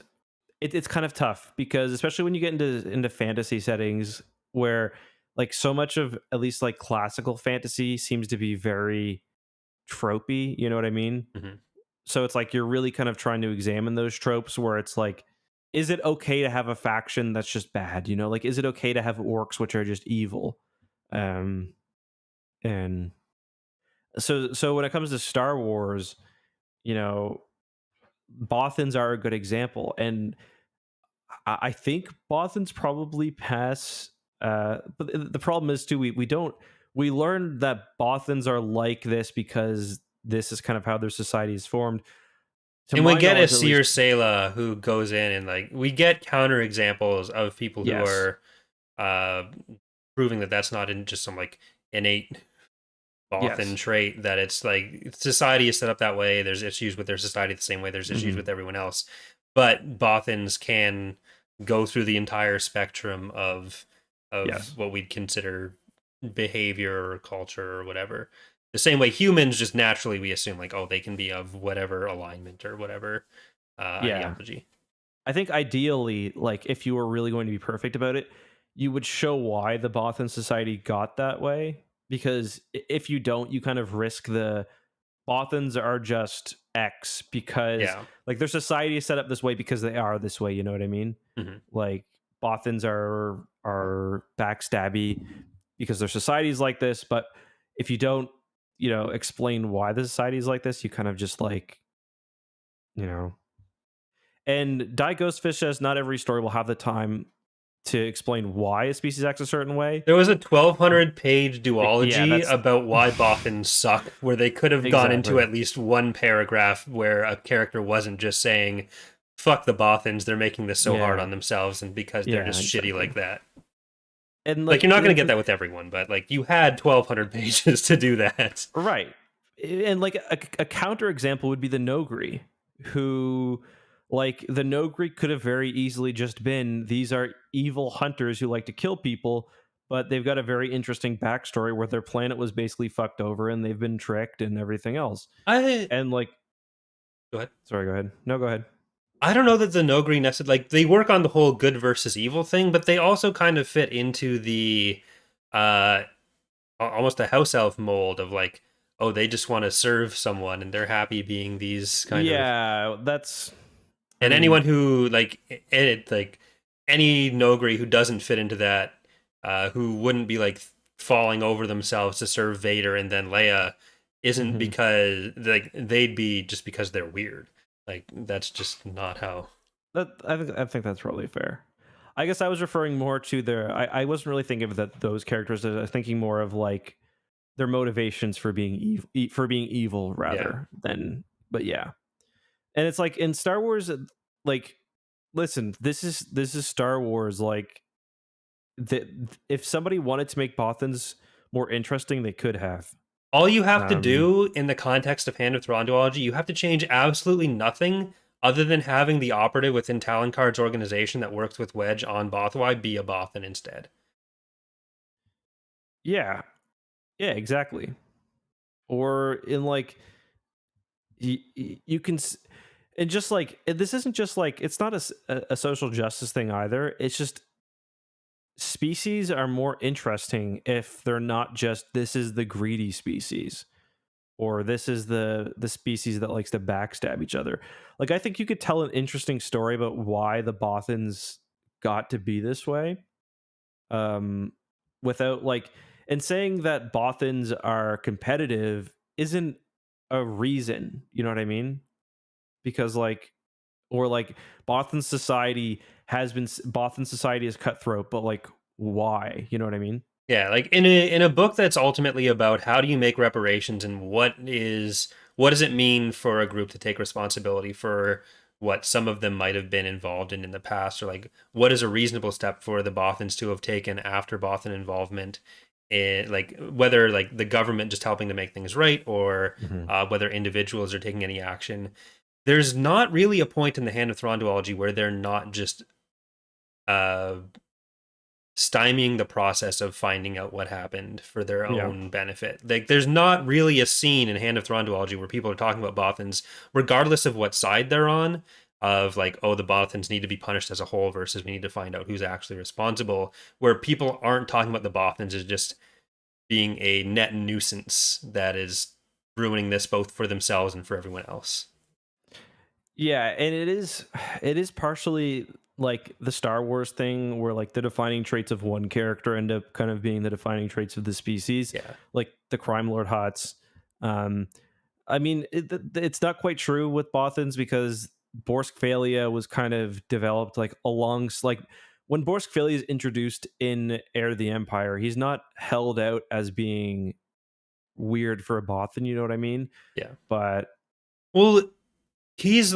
it's kind of tough because especially when you get into fantasy settings where like so much of at least like classical fantasy seems to be very tropey, you know what I mean? Hmm. So it's like you're really kind of trying to examine those tropes where it's like, is it okay to have a faction that's just bad? You know, like is it okay to have orcs which are just evil? Um and so when it comes to Star Wars, you know, Bothans are a good example. And I think Bothans probably pass. But the problem is too, we don't we learned that Bothans are like this because this is kind of how their society is formed. To And we my get a knowledge, at Seer least, Sela who goes in and like we get counter examples of people who yes, are uh proving that that's not in just some like innate Bothan yes. trait, that it's like society is set up that way. There's issues with their society the same way there's issues Hmm. with everyone else. But Bothans can go through the entire spectrum of Yes. what we'd consider behavior or culture or whatever. The same way humans just naturally we assume like, oh, they can be of whatever alignment or whatever Yeah. ideology. I think ideally, like if you were really going to be perfect about it, you would show why the Bothan society got that way. Because if you don't, you kind of risk the Bothans are just X because Yeah. like their society is set up this way because they are this way, you know what I mean? Hmm. Like Bothans are backstabby because their society is like this, but if you don't, you know, explain why the society is like this, you kind of just like, you know. And Die Ghostfish says not every story will have the time to explain why a species acts a certain way. There was a 1,200-page Yeah, duology that's about why Bothans suck, where they could have gone into exactly. at least one paragraph where a character wasn't just saying, fuck the Bothans, they're making this so hard Yeah, on themselves, and because they're yeah, just shitty exactly. like that. And Like, you're like not going to get that with everyone, but, like, you had 1,200 pages to do that. right. And like a counter example would be the Nogri, who like the Nogri could have very easily just been these are evil hunters who like to kill people, but they've got a very interesting backstory where their planet was basically fucked over and they've been tricked and everything else. I. And like, Go ahead. sorry, go ahead. No, go ahead. I don't know that the no green nested, like, they work on the whole good versus evil thing, but they also kind of fit into the uh almost a house elf mold of like, oh, they just want to serve someone and they're happy being these kind of. Yeah, that's. I And mean, anyone who like it like any Nogri who doesn't fit into that, who wouldn't be like falling over themselves to serve Vader and then Leia, isn't mhm. because like they'd be just because they're weird. Like that's just not how. That I think that's probably fair. I guess I was referring more to their. I wasn't really thinking of that those characters. I was thinking more of like their motivations for being evil, for being evil Yeah. rather than. But yeah, and it's like in Star Wars, like listen, this is Star Wars. Like that, if somebody wanted to make Bothans more interesting, they could have. All you have to Um, do in the context of Hand of Thrawn duology, you have to change absolutely nothing other than having the operative within Talon Card's organization that works with Wedge on Bothwai be a Bothan instead. yeah, yeah, exactly. Or in like you can and just like this isn't just like it's not a social justice thing either. It's just species are more interesting if they're not just this is the greedy species. or this is the species that likes to backstab each other. Like I think you could tell an interesting story about why the Bothans got to be this way, um without like, and saying that Bothans are competitive isn't a reason, you know what I mean? Because like, or like Bothan society Bothan society is cutthroat, but like why? You know what I mean? Yeah, like in a book that's ultimately about how do you make reparations and what does it mean for a group to take responsibility for what some of them might have been involved in the past, or like what is a reasonable step for the Bothans to have taken after Bothan involvement, in like whether like the government just helping to make things right, or Hmm. whether individuals are taking any action. There's not really a point in the Hand of Thrawn duology where they're not just uh stymieing the process of finding out what happened for their Yeah. own benefit. Like, there's not really a scene in Hand of Thrawn duology where people are talking about Bothans, regardless of what side they're on, of like, oh, the Bothans need to be punished as a whole versus we need to find out who's actually responsible. Where people aren't talking about the Bothans as just being a net nuisance that is ruining this both for themselves and for everyone else. Yeah, and it is partially like the Star Wars thing where like the defining traits of one character end up kind of being the defining traits of the species, Yeah. like the crime lord Hots. Um I mean, it's not quite true with Bothans because Borskvalia was kind of developed like like when Borskvalia is introduced in Heir to the Empire, he's not held out as being weird for a Bothan, you know what I mean? Yeah. But Well, he's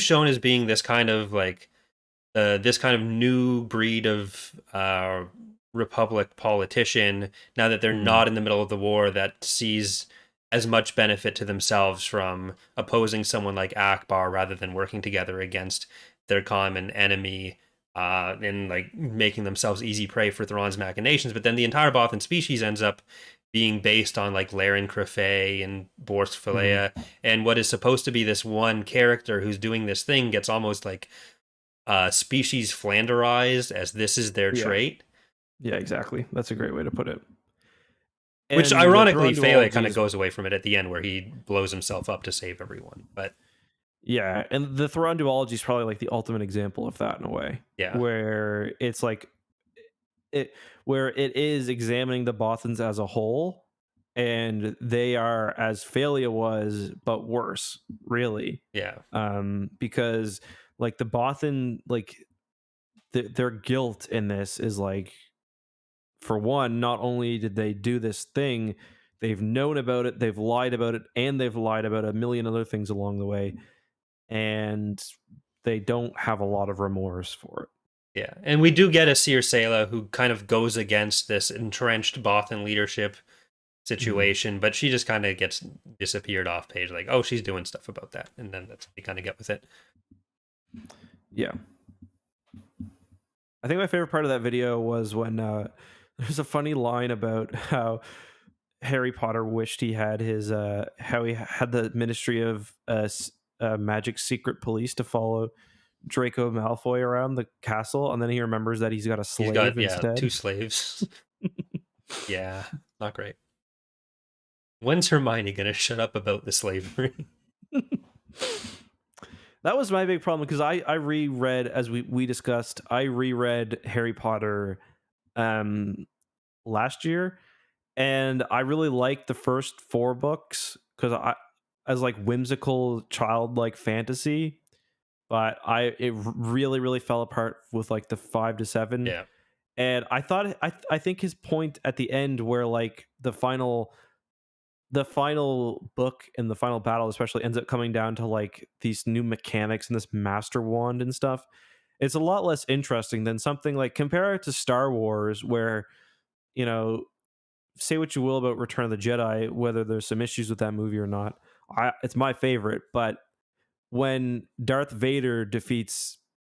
shown as being this kind of new breed of republic politician, now that they're mm, not in the middle of the war, that sees as much benefit to themselves from opposing someone like Akbar rather than working together against their common enemy, and like making themselves easy prey for Thrawn's machinations. But then the entire Bothan species ends up being based on like Laren Crefay and Borsk mhm. Filea, and what is supposed to be this one character who's doing this thing gets almost like species flanderized as this is their Yeah. trait, Yeah, exactly. That's a great way to put it. which And the ironically Thrawn Fele kind duology of is, goes away from it at the end where he blows himself up to save everyone. But yeah, and the Thrawn duology is probably like the ultimate example of that in a way, yeah, where it's like it where it is examining the Bothans as a whole, and they are as Phalia was, but worse, really. yeah, Because like the Bothan, like their guilt in this is like, for one, not only did they do this thing, they've known about it, they've lied about it, and they've lied about a million other things along the way, and they don't have a lot of remorse for it. yeah. And we do get a Seer Sela who kind of goes against this entrenched Bothan leadership Mhm. situation, but she just kind of gets disappeared off page, like, oh, she's doing stuff about that. And then that's what you kind of get with it. Yeah. I think my favorite part of that video was when there's a funny line about how Harry Potter wished he had his how he had the Ministry of Magic Secret Police to follow Draco Malfoy around the castle, and then he remembers that he's got a He's slave got, yeah, instead. two slaves. Yeah, not great. When's Hermione gonna shut up about the slavery? That was my big problem because I reread, as we discussed, I reread Harry Potter um last year, and I really liked the first four books because I, as like whimsical childlike fantasy, but it really fell apart with like the 5 to 7. Yeah, And I thought I think his point at the end where like the final book and the final battle especially ends up coming down to like these new mechanics and this master wand and stuff. It's a lot less interesting than something like, compare it to Star Wars where, you know, say what you will about Return of the Jedi, whether there's some issues with that movie or not. It's my favorite, but when Darth Vader defeats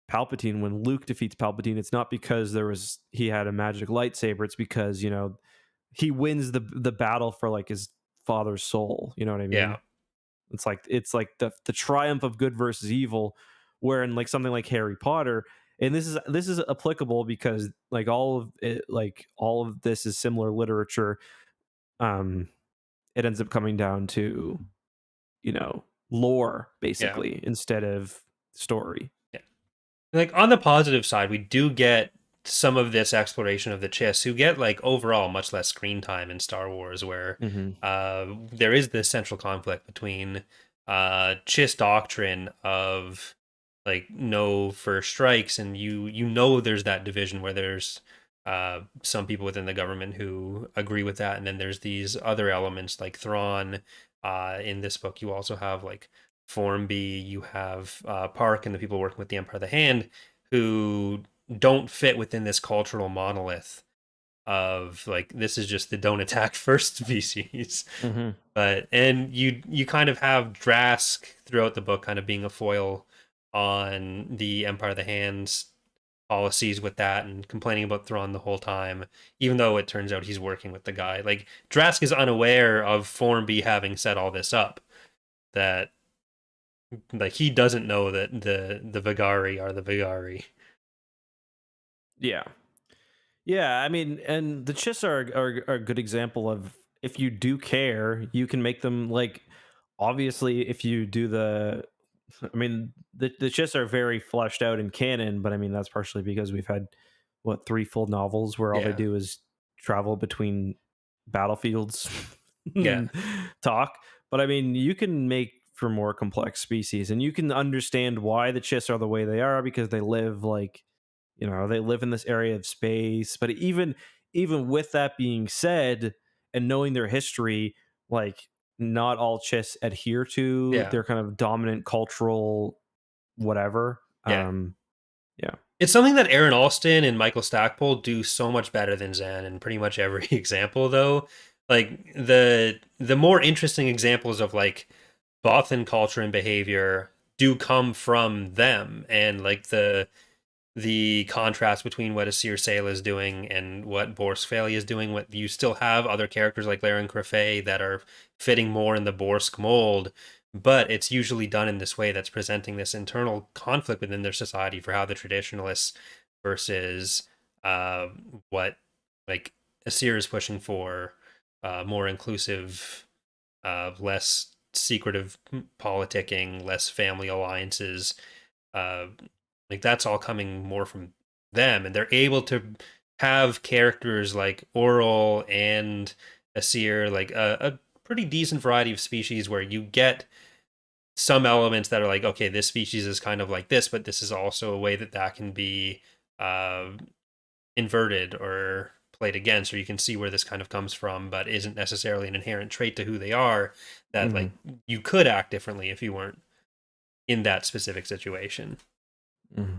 Palpatine, when Luke defeats Palpatine, it's not because he had a magic lightsaber. It's because, you know, he wins the battle for like his father's soul. You know what I yeah. mean? It's like the triumph of good versus evil. Where in like something like Harry Potter, and this is applicable because like all of it, like all of this is similar literature. Um, it ends up coming down to, lore Yeah. basically instead of story. Yeah. Like on the positive side, we do get some of this exploration of the Chiss, who get like overall much less screen time in Star Wars, where Mm-hmm. there is this central conflict between Chiss doctrine of like no first strikes, and you know there's that division where there's some people within the government who agree with that, and then there's these other elements like Thrawn. In this book, you also have like Formby, you have Park, and the people working with the Empire of the Hand who don't fit within this cultural monolith of like this is just the don't attack first species. Mm-hmm. But and you kind of have Drask throughout the book kind of being a foil on the Empire of the Hand's policies with that and complaining about Thrawn the whole time, even though it turns out he's working with the guy. Like Drask is unaware of Formby having set all this up. That like he doesn't know that the Vigari are the Vigari. Yeah. Yeah, I mean, and the Chiss are a good example of, if you do care, you can make them like, obviously if you do I mean, the Chiss are very fleshed out in canon, but I mean that's partially because we've had what, 3 full novels where all they Yeah. do is travel between battlefields Yeah. and talk. But I mean, you can make for more complex species, and you can understand why the Chiss are the way they are, because they live like, they live in this area of space. But even with that being said, and knowing their history, like, not all Chiss adhere to Yeah. their kind of dominant cultural whatever. Yeah. Yeah. It's something that Aaron Alston and Michael Stackpole do so much better than Zan in pretty much every example though. Like the more interesting examples of like Bothan culture and behavior do come from them, and like the contrast between what Asir Sela is doing and what Borsk Feli is doing. What you still have other characters like Laren Crefay that are fitting more in the Borsk mold, but it's usually done in this way that's presenting this internal conflict within their society for how the traditionalists versus uh, what like Asir is pushing for, more inclusive, less secretive politicking, less family alliances. Uh, like that's all coming more from them, and they're able to have characters like Oral and Asir, like a pretty decent variety of species where you get some elements that are like, okay, this species is kind of like this, but this is also a way that that can be uh, inverted or played against, or you can see where this kind of comes from, but isn't necessarily an inherent trait to who they are. That Hmm. like you could act differently if you weren't in that specific situation. Hmm.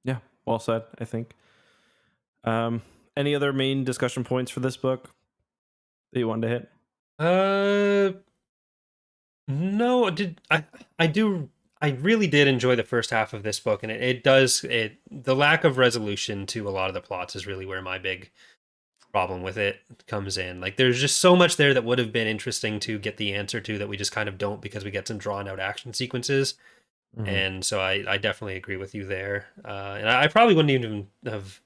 Yeah. Well said, I think. Um, any other main discussion points for this book that you wanted to hit? Uh, no, did I do I really did enjoy the first half of this book, and it does it the lack of resolution to a lot of the plots is really where my big problem with it comes in. Like there's just so much there that would have been interesting to get the answer to that we just kind of don't because we get some drawn out action sequences. Hmm. And so I definitely agree with you there. And I probably wouldn't even have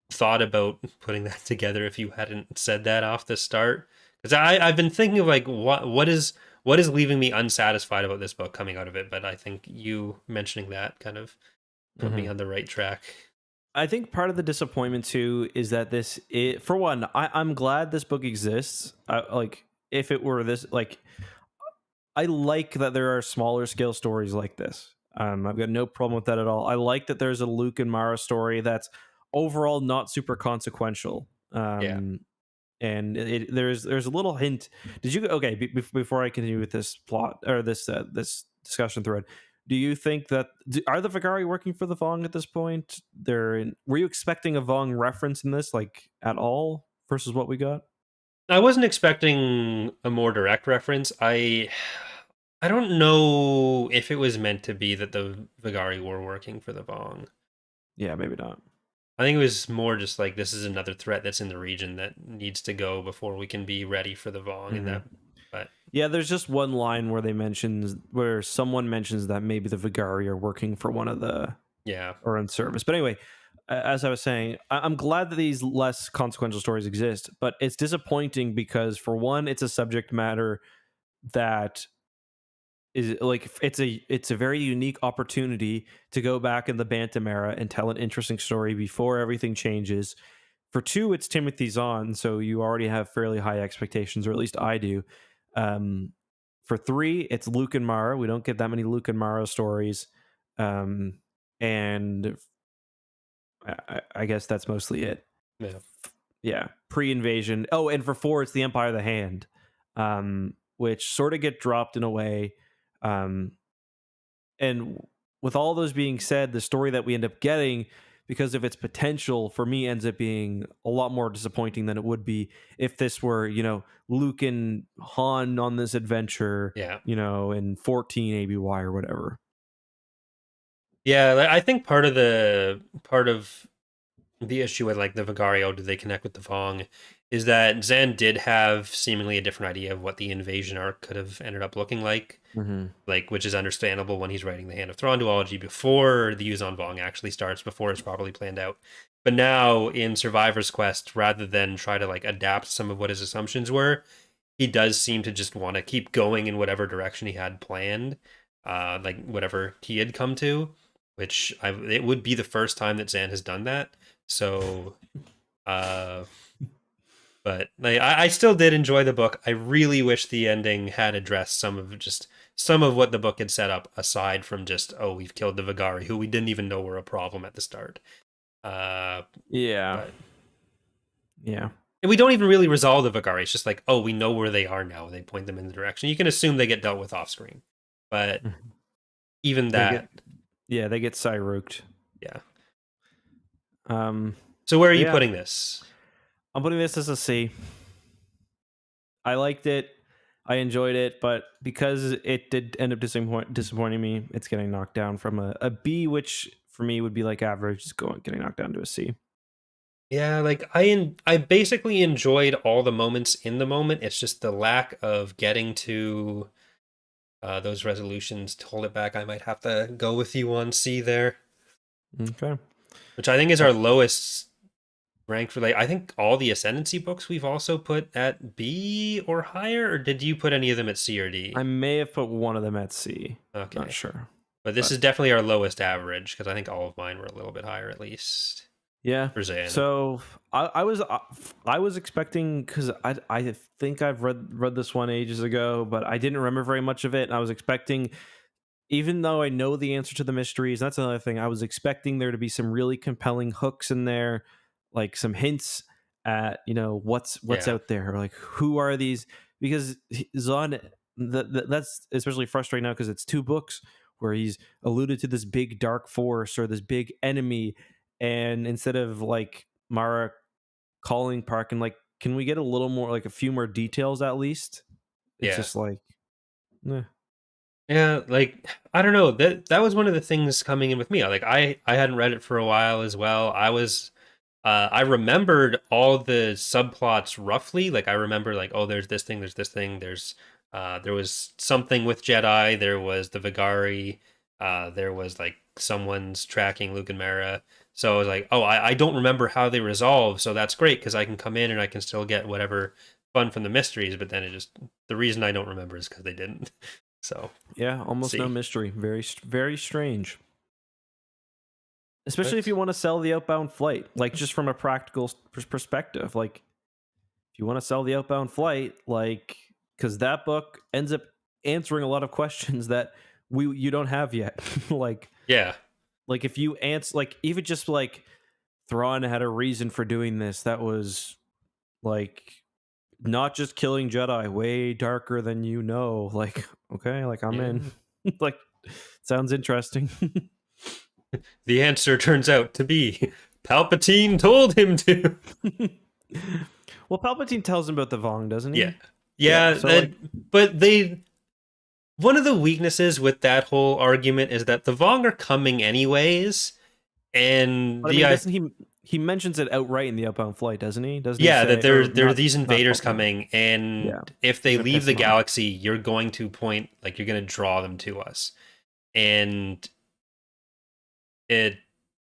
thought about putting that together if you hadn't said that off the start. Because I've been thinking of like what is leaving me unsatisfied about this book coming out of it, but I think you mentioning that kind of put me Hmm. on the right track. I think part of the disappointment too is that for one, I'm glad this book exists. Like, if it were this, like, I like that there are smaller scale stories like this. I've got no problem with that at all. I like that there's a Luke and Mara story that's overall not super consequential. Yeah. And there's a little hint. Did you okay? Before I continue with this plot or this discussion thread, do you think that are the Vigari working for the Vong at this point? Were you expecting a Vong reference in this, like, at all versus what we got? I wasn't expecting a more direct reference. I don't know if it was meant to be that the Vigari were working for the Vong. Yeah, maybe not. I think it was more just like this is another threat that's in the region that needs to go before we can be ready for the Vong and Hmm. that but Yeah, there's just one line where someone mentions that maybe the Vigari are working for one of the yeah. or in service. But anyway, as I was saying, I'm glad that these less consequential stories exist, but it's disappointing because, for one, it's a subject matter that is like it's a very unique opportunity to go back in the Bantam era and tell an interesting story before everything changes. For two, it's Timothy Zahn, so you already have fairly high expectations, or at least I do. Um, for three, it's Luke and Mara. We don't get that many Luke and Mara stories, and I guess that's mostly it. Yeah. Yeah, pre-invasion. Oh, and for four, it's the Empire of the Hand, which sort of get dropped in a way. Um, and with all those being said, the story that we end up getting, because of its potential, for me, ends up being a lot more disappointing than it would be if this were, Luke and Han on this adventure, Yeah. in 14 ABY or whatever. Yeah, I think part of the issue with like the Vigario, do they connect with the Vong, is that Zan did have seemingly a different idea of what the invasion arc could have ended up looking like. Mm-hmm. Like, which is understandable when he's writing the Hand of Thrawn duology before the Yuuzhan Vong actually starts, before it's properly planned out. But now in Survivor's Quest, rather than try to like adapt some of what his assumptions were, he does seem to just want to keep going in whatever direction he had planned, like whatever he had come to, which it would be the first time that Zan has done that. So, but like, I still did enjoy the book. I really wish the ending had addressed some of what the book had set up, aside from just, oh, we've killed the Vigari, who we didn't even know were a problem at the start. Yeah. But Yeah. and we don't even really resolve the Vigari. It's just like, oh, we know where they are now. They point them in the direction. You can assume they get dealt with off screen, but even that, They get Cyruked. yeah. Um, So where are you yeah, putting this? I'm putting this as a C. I liked it. I enjoyed it, but because it did end up disappointing me, it's getting knocked down from a B, which for me would be like average, just getting knocked down to a C. Yeah, like I basically enjoyed all the moments in the moment. It's just the lack of getting to those resolutions to hold it back. I might have to go with you on C there, Okay. which I think is our lowest rank for, like, I think all the Ascendancy books we've also put at B or higher, or did you put any of them at C or D? I may have put one of them at C. Okay. Not sure. But this is definitely our lowest average, because I think all of mine were a little bit higher at least. Yeah. For Zan. So I was expecting, because I think I've read this one ages ago, but I didn't remember very much of it. And I was expecting, even though I know the answer to the mysteries, that's another thing. I was expecting there to be some really compelling hooks in there, like some hints at what's Yeah. out there, or like who are these? Because Zahn, that's especially frustrating now because it's two books where he's alluded to this big dark force or this big enemy, and instead of like Mara calling Park and like, can we get a little more, like a few more details at least? It's Yeah. just like, eh. Yeah, like I don't know. That was one of the things coming in with me. Like I hadn't read it for a while as well. I remembered all the subplots roughly. Like I remember like, oh, there's this thing, there was something with Jedi, there was the Vigari, there was like someone's tracking Luke and Mara. So I was like, oh, I don't remember how they resolve, so that's great because I can come in and I can still get whatever fun from the mysteries, but then the reason I don't remember is because they didn't. So Yeah, almost no mystery. Very, very strange. Especially if you want to sell the outbound flight, like just from a practical perspective. Like, if you want to sell the outbound flight, like, because that book ends up answering a lot of questions that you don't have yet. Like, yeah, like if you answer, like even just like Thrawn had a reason for doing this that was like not just killing Jedi, way darker than Like, okay, like I'm in. Like, sounds interesting. the answer turns out to be Palpatine told him to. Well, Palpatine tells him about the Vong, doesn't he? Yeah. So but one of the weaknesses with that whole argument is that the Vong are coming anyways, and I mean, doesn't he mentions it outright in the outbound flight, doesn't he? Doesn't he say, that there are these invaders coming, and if they leave the galaxy, you're going to you're going to draw them to us, and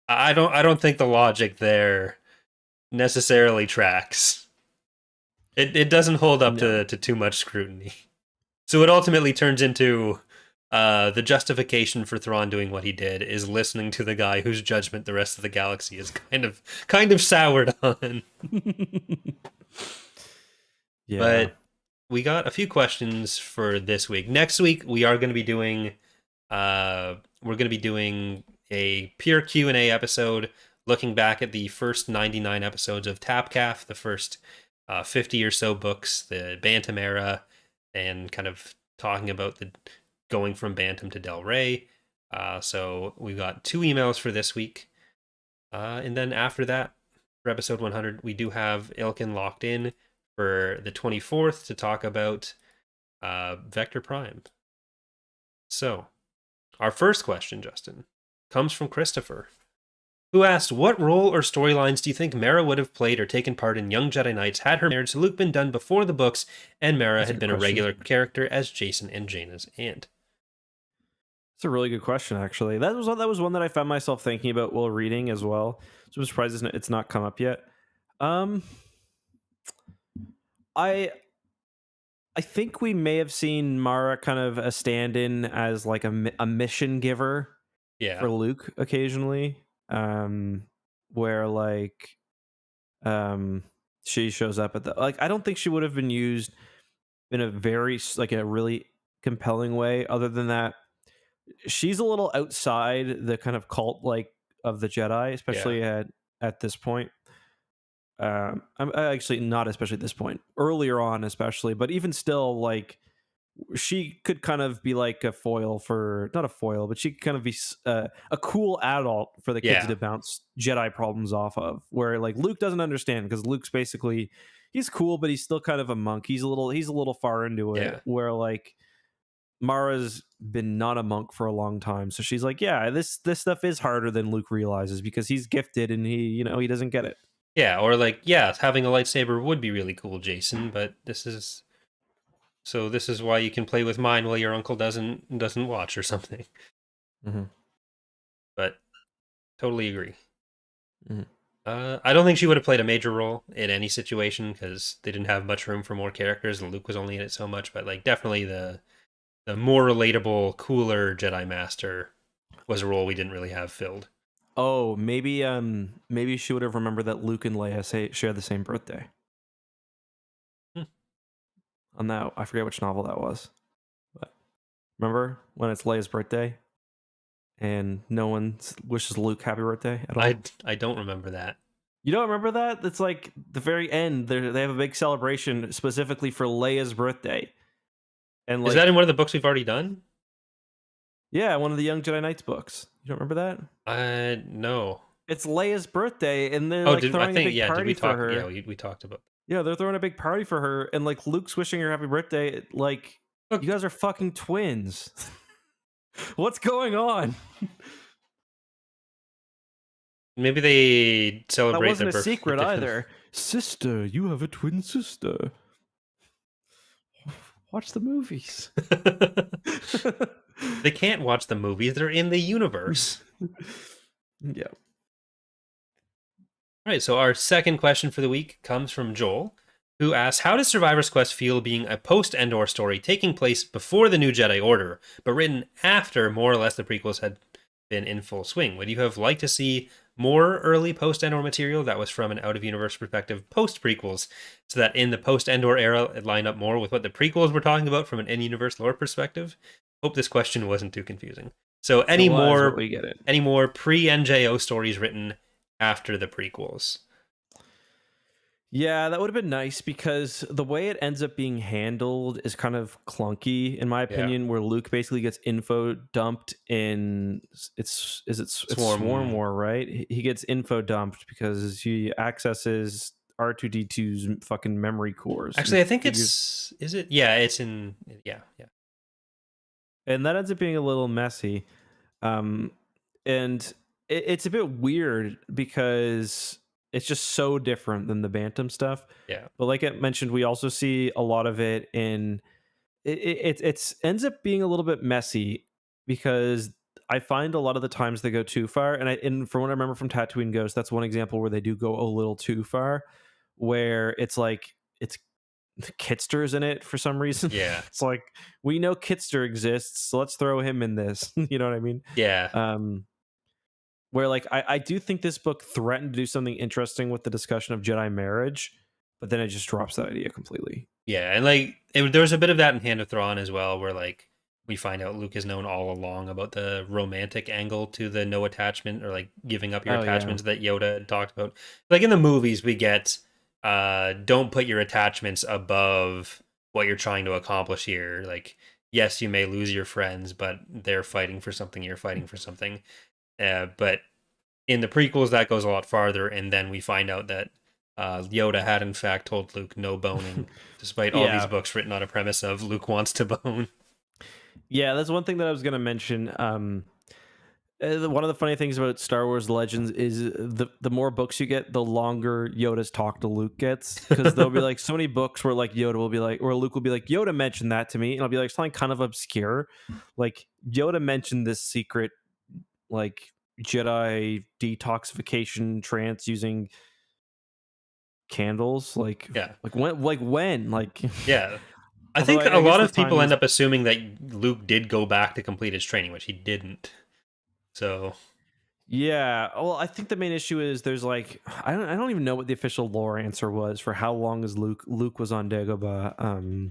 I don't think the logic there necessarily tracks. It doesn't hold up No. to too much scrutiny. So it ultimately turns into the justification for Thrawn doing what he did is listening to the guy whose judgment the rest of the galaxy is kind of soured on. Yeah. But we got a few questions for this week. Next week we are going to be doing a pure Q&A episode looking back at the first 99 episodes of Tapcaf, the first 50 or so books, the Bantam era, and kind of talking about the going from Bantam to Del Rey. So we've got 2 emails for this week. And then after that, for episode 100, we do have Ilkin locked in for the 24th to talk about Vector Prime. So, our first question, Justin, comes from Christopher, who asked, what role or storylines do you think Mara would have played or taken part in Young Jedi Knights had her marriage to Luke been done before the books and Mara That's a had good been a question. regular character as Jason and Jaina's aunt? It's a really good question, actually. That was one that I found myself thinking about while reading as well. So I'm surprised it's not come up yet. Um, I I think we may have seen Mara kind of a stand-in as like a mission giver Yeah, for Luke occasionally, where like um, she shows up at the like. I don't think she would have been used in a very like a really compelling way. Other than that, she's a little outside the kind of cult like of the Jedi, yeah, especially at this point. I'm actually not especially at this point. Earlier on, especially, but even still, like she could kind of be like a foil for not a foil, but she could kind of be a cool adult for the kids yeah, to bounce Jedi problems off of. Where like Luke doesn't understand because Luke's basically he's cool, but he's still kind of a monk. He's a little far into it. yeah. Where like Mara's been not a monk for a long time, so she's like, yeah, this stuff is harder than Luke realizes because he's gifted and he doesn't get it. Yeah, or like, yeah, having a lightsaber would be really cool, Jason, but this is why you can play with mine while your uncle doesn't watch or something. Mm-hmm. But totally agree. Mm-hmm. I don't think she would have played a major role in any situation because they didn't have much room for more characters, and Luke was only in it so much. But like, definitely the more relatable, cooler Jedi Master was a role we didn't really have filled. Oh, maybe she would have remembered that Luke and Leia share the same birthday. Hmm. On that, I forget which novel that was. But remember when it's Leia's birthday and no one wishes Luke happy birthday at all? I don't remember that. You don't remember that? It's like the very end. They have a big celebration specifically for Leia's birthday, and Is that in like one of the books we've already done? yeah, one of the Young Jedi Knights books. You don't remember that? No. It's Leia's birthday, and they're Oh, like did I throwing a think big yeah? Did we party for talk? her. Yeah, we talked about. Yeah, they're throwing a big party for her, and like Luke's wishing her happy birthday. Like, Look, you guys are fucking twins. What's going on? maybe they That celebrate their wasn't a birthday secret different. either. Sister, you have a twin sister. Watch the movies. They can't watch the movies; they're in the universe. Yeah. All right, so our second question for the week comes from Joel, who asks, how does Survivor's Quest feel being a post-Endor story taking place before the New Jedi Order, but written after more or less the prequels had been in full swing? Would you have liked to see more early post-Endor material that was from an out-of-universe perspective post-prequels, so that in the post-Endor era it lined up more with what the prequels were talking about from an in-universe lore perspective? Hope this question wasn't too confusing. So It was, but we get it. any more pre-NJO stories written after the prequels? Yeah, that would have been nice because the way it ends up being handled is kind of clunky, in my Yeah. opinion. Where Luke basically gets info dumped in it's Swarm War, right? He gets info dumped because he accesses R2D2's fucking memory cores. Actually, I think is it? Yeah, it's in. Yeah, yeah, And that ends up being a little messy, and it's a bit weird because it's just so different than the Bantam stuff. yeah. But like I mentioned, we also see a lot of it in it's ends up being a little bit messy because I find a lot of the times they go too far, and from what I remember from Tatooine Ghost, that's one example where they do go a little too far, where it's like it's Kitster's in it for some reason. Yeah. It's like, we know Kitster exists, so let's throw him in this. You know what I mean? Yeah. Where like I do think this book threatened to do something interesting with the discussion of Jedi marriage, but then it just drops that idea completely. Yeah, and like there's a bit of that in Hand of Thrawn as well, where like we find out Luke has known all along about the romantic angle to the no attachment or like giving up your attachments that Yoda had talked about. Like in the movies, we get don't put your attachments above what you're trying to accomplish here. Like, yes, you may lose your friends, but they're fighting for something. You're fighting for something. But in the prequels, that goes a lot farther, and then we find out that Yoda had in fact told Luke no boning, despite all these books written on a premise of Luke wants to bone. Yeah, that's one thing that I was going to mention. One of the funny things about Star Wars Legends is the more books you get, the longer Yoda's talk to Luke gets, because there'll be like so many books where like Yoda will be like, or Luke will be like, Yoda mentioned that to me, and I'll be like, something kind of obscure, like Yoda mentioned this secret like Jedi detoxification trance using candles, like when yeah. I think a lot of people end up assuming that Luke did go back to complete his training, which he didn't. So yeah, well, I think the main issue is there's like I don't even know what the official lore answer was for how long is Luke was on Dagobah.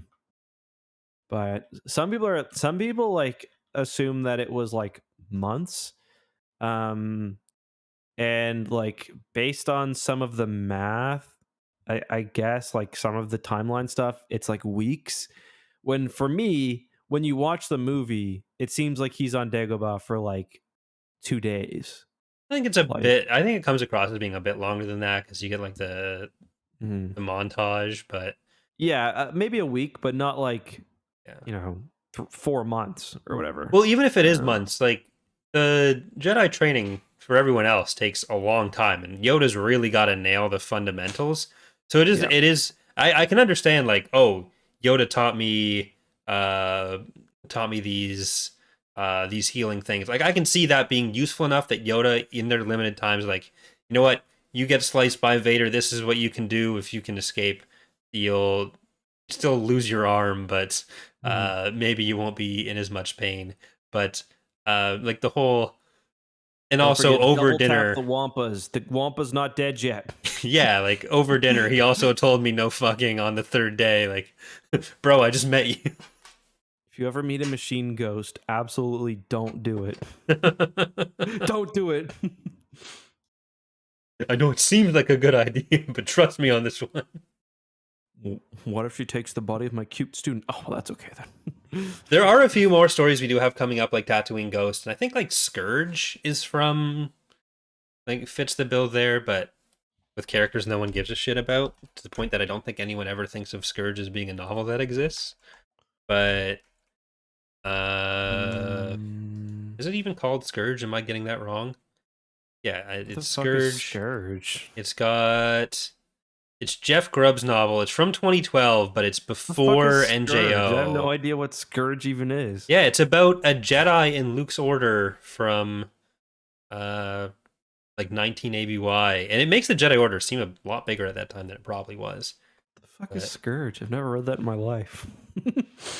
But some people like assume that it was like months. And like based on some of the math, I guess like some of the timeline stuff, it's like weeks. When for me, when you watch the movie, it seems like he's on Dagobah for like 2 days. I think it's a bit. I think it comes across as being a bit longer than that because you get like the montage, but yeah, maybe a week, but not like 4 months or whatever. Well, even if it is months, like the Jedi training for everyone else takes a long time, and Yoda's really got to nail the fundamentals. So it is. Yeah. It is. I can understand like, oh, Yoda taught me these healing things. Like I can see that being useful enough that Yoda in their limited times, like, you know what, you get sliced by Vader. This is what you can do if you can escape. You'll still lose your arm, but maybe you won't be in as much pain. But like the whole, and don't also over dinner, the Wampa's not dead yet. Yeah, like over dinner, he also told me no fucking on the third day. Like, bro, I just met you. If you ever meet a machine ghost, absolutely don't do it. Don't do it. I know it seems like a good idea, but trust me on this one. What if she takes the body of my cute student? Oh, well, that's okay then. There are a few more stories we do have coming up, like Tatooine Ghost, and I think like Scourge is from, like, fits the bill there, but with characters no one gives a shit about, to the point that I don't think anyone ever thinks of Scourge as being a novel that exists. But is it even called Scourge? Am I getting that wrong? Yeah, it's Scourge. It's Jeff Grubb's novel. It's from 2012, but it's before NJO. I have no idea what Scourge even is. Yeah, it's about a Jedi in Luke's order from like 19 ABY, and it makes the Jedi Order seem a lot bigger at that time than it probably was. The fuck is Scourge? I've never read that in my life.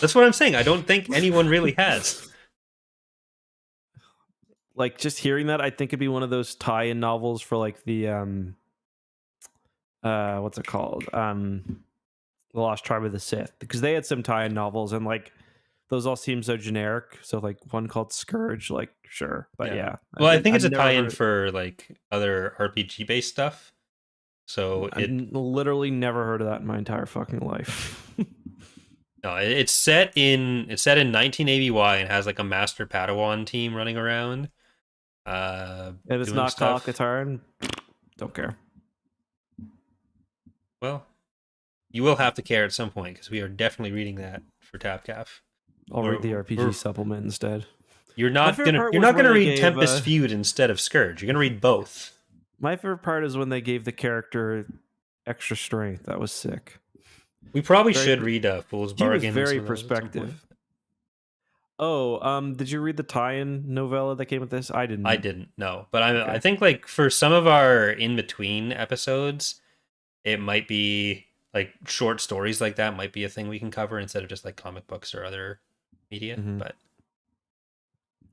That's what I'm saying. I don't think anyone really has. Like, just hearing that, I think it'd be one of those tie-in novels for like the what's it called? The Lost Tribe of the Sith, because they had some tie-in novels, and like those all seem so generic. So like one called Scourge, like sure, but yeah. Well, I think it's a tie-in for like other RPG based stuff. So I've literally never heard of that in my entire fucking life. No, it's set in 19 ABY and has like a Master Padawan team running around. And it's not Kyle-Katarn. Don't care. Well, you will have to care at some point, because we are definitely reading that for Tapcaf. I'll read the RPG supplement instead. You're not gonna read Tempest Feud instead of Scourge. You're gonna read both. My favorite part is when they gave the character extra strength. That was sick. We probably should read Fool's Bargain. He was very perspective. Did you read the tie-in novella that came with this? I didn't. I didn't know, but I Okay. think like for some of our in between episodes, it might be like short stories like that might be a thing we can cover instead of just like comic books or other media. Mm-hmm. But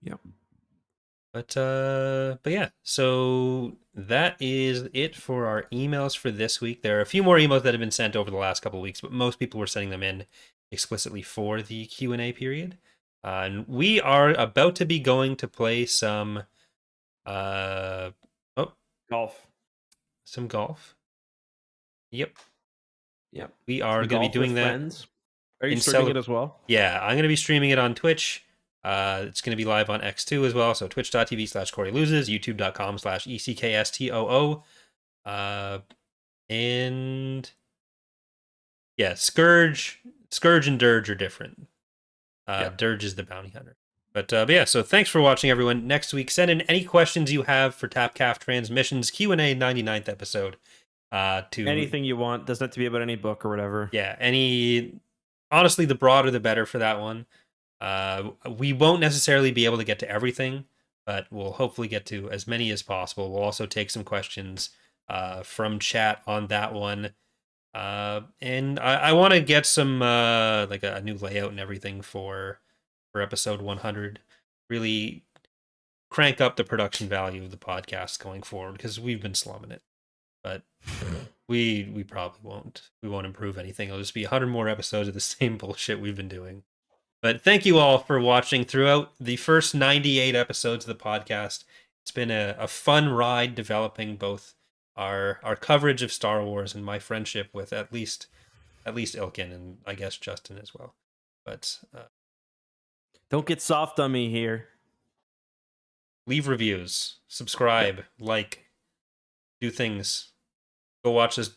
Yep. but yeah, so that is it for our emails for this week. There are a few more emails that have been sent over the last couple of weeks, but most people were sending them in explicitly for the Q&A period. And we are about to be going to play some uh oh Golf. some golf. Yep. Yep. We are Some going to be golf with doing that friends. Are you in streaming it as well? Yeah, I'm going to be streaming it on Twitch. It's going to be live on X2 as well. So twitch.tv/Corey Loses, youtube.com/ECKSTOO. And yeah, Scourge and Dirge are different. Yep. Dirge is the bounty hunter. But yeah, so thanks for watching, everyone. Next week, send in any questions you have for Tapcaf Transmissions Q&A 99th episode. To Anything you want. Doesn't have to be about any book or whatever. Yeah, honestly, the broader the better for that one. We won't necessarily be able to get to everything, but we'll hopefully get to as many as possible. We'll also take some questions from chat on that one. And I want to get some like a new layout and everything for episode 100. Really crank up the production value of the podcast going forward because we've been slumming it. But we probably won't. We won't improve anything. It'll just be 100 more episodes of the same bullshit we've been doing. But thank you all for watching throughout the first 98 episodes of the podcast. It's been a fun ride developing both our coverage of Star Wars and my friendship with at least Ilkin and I guess Justin as well. But Don't get soft on me here. leave reviews, subscribe, like, do things. Go watch us.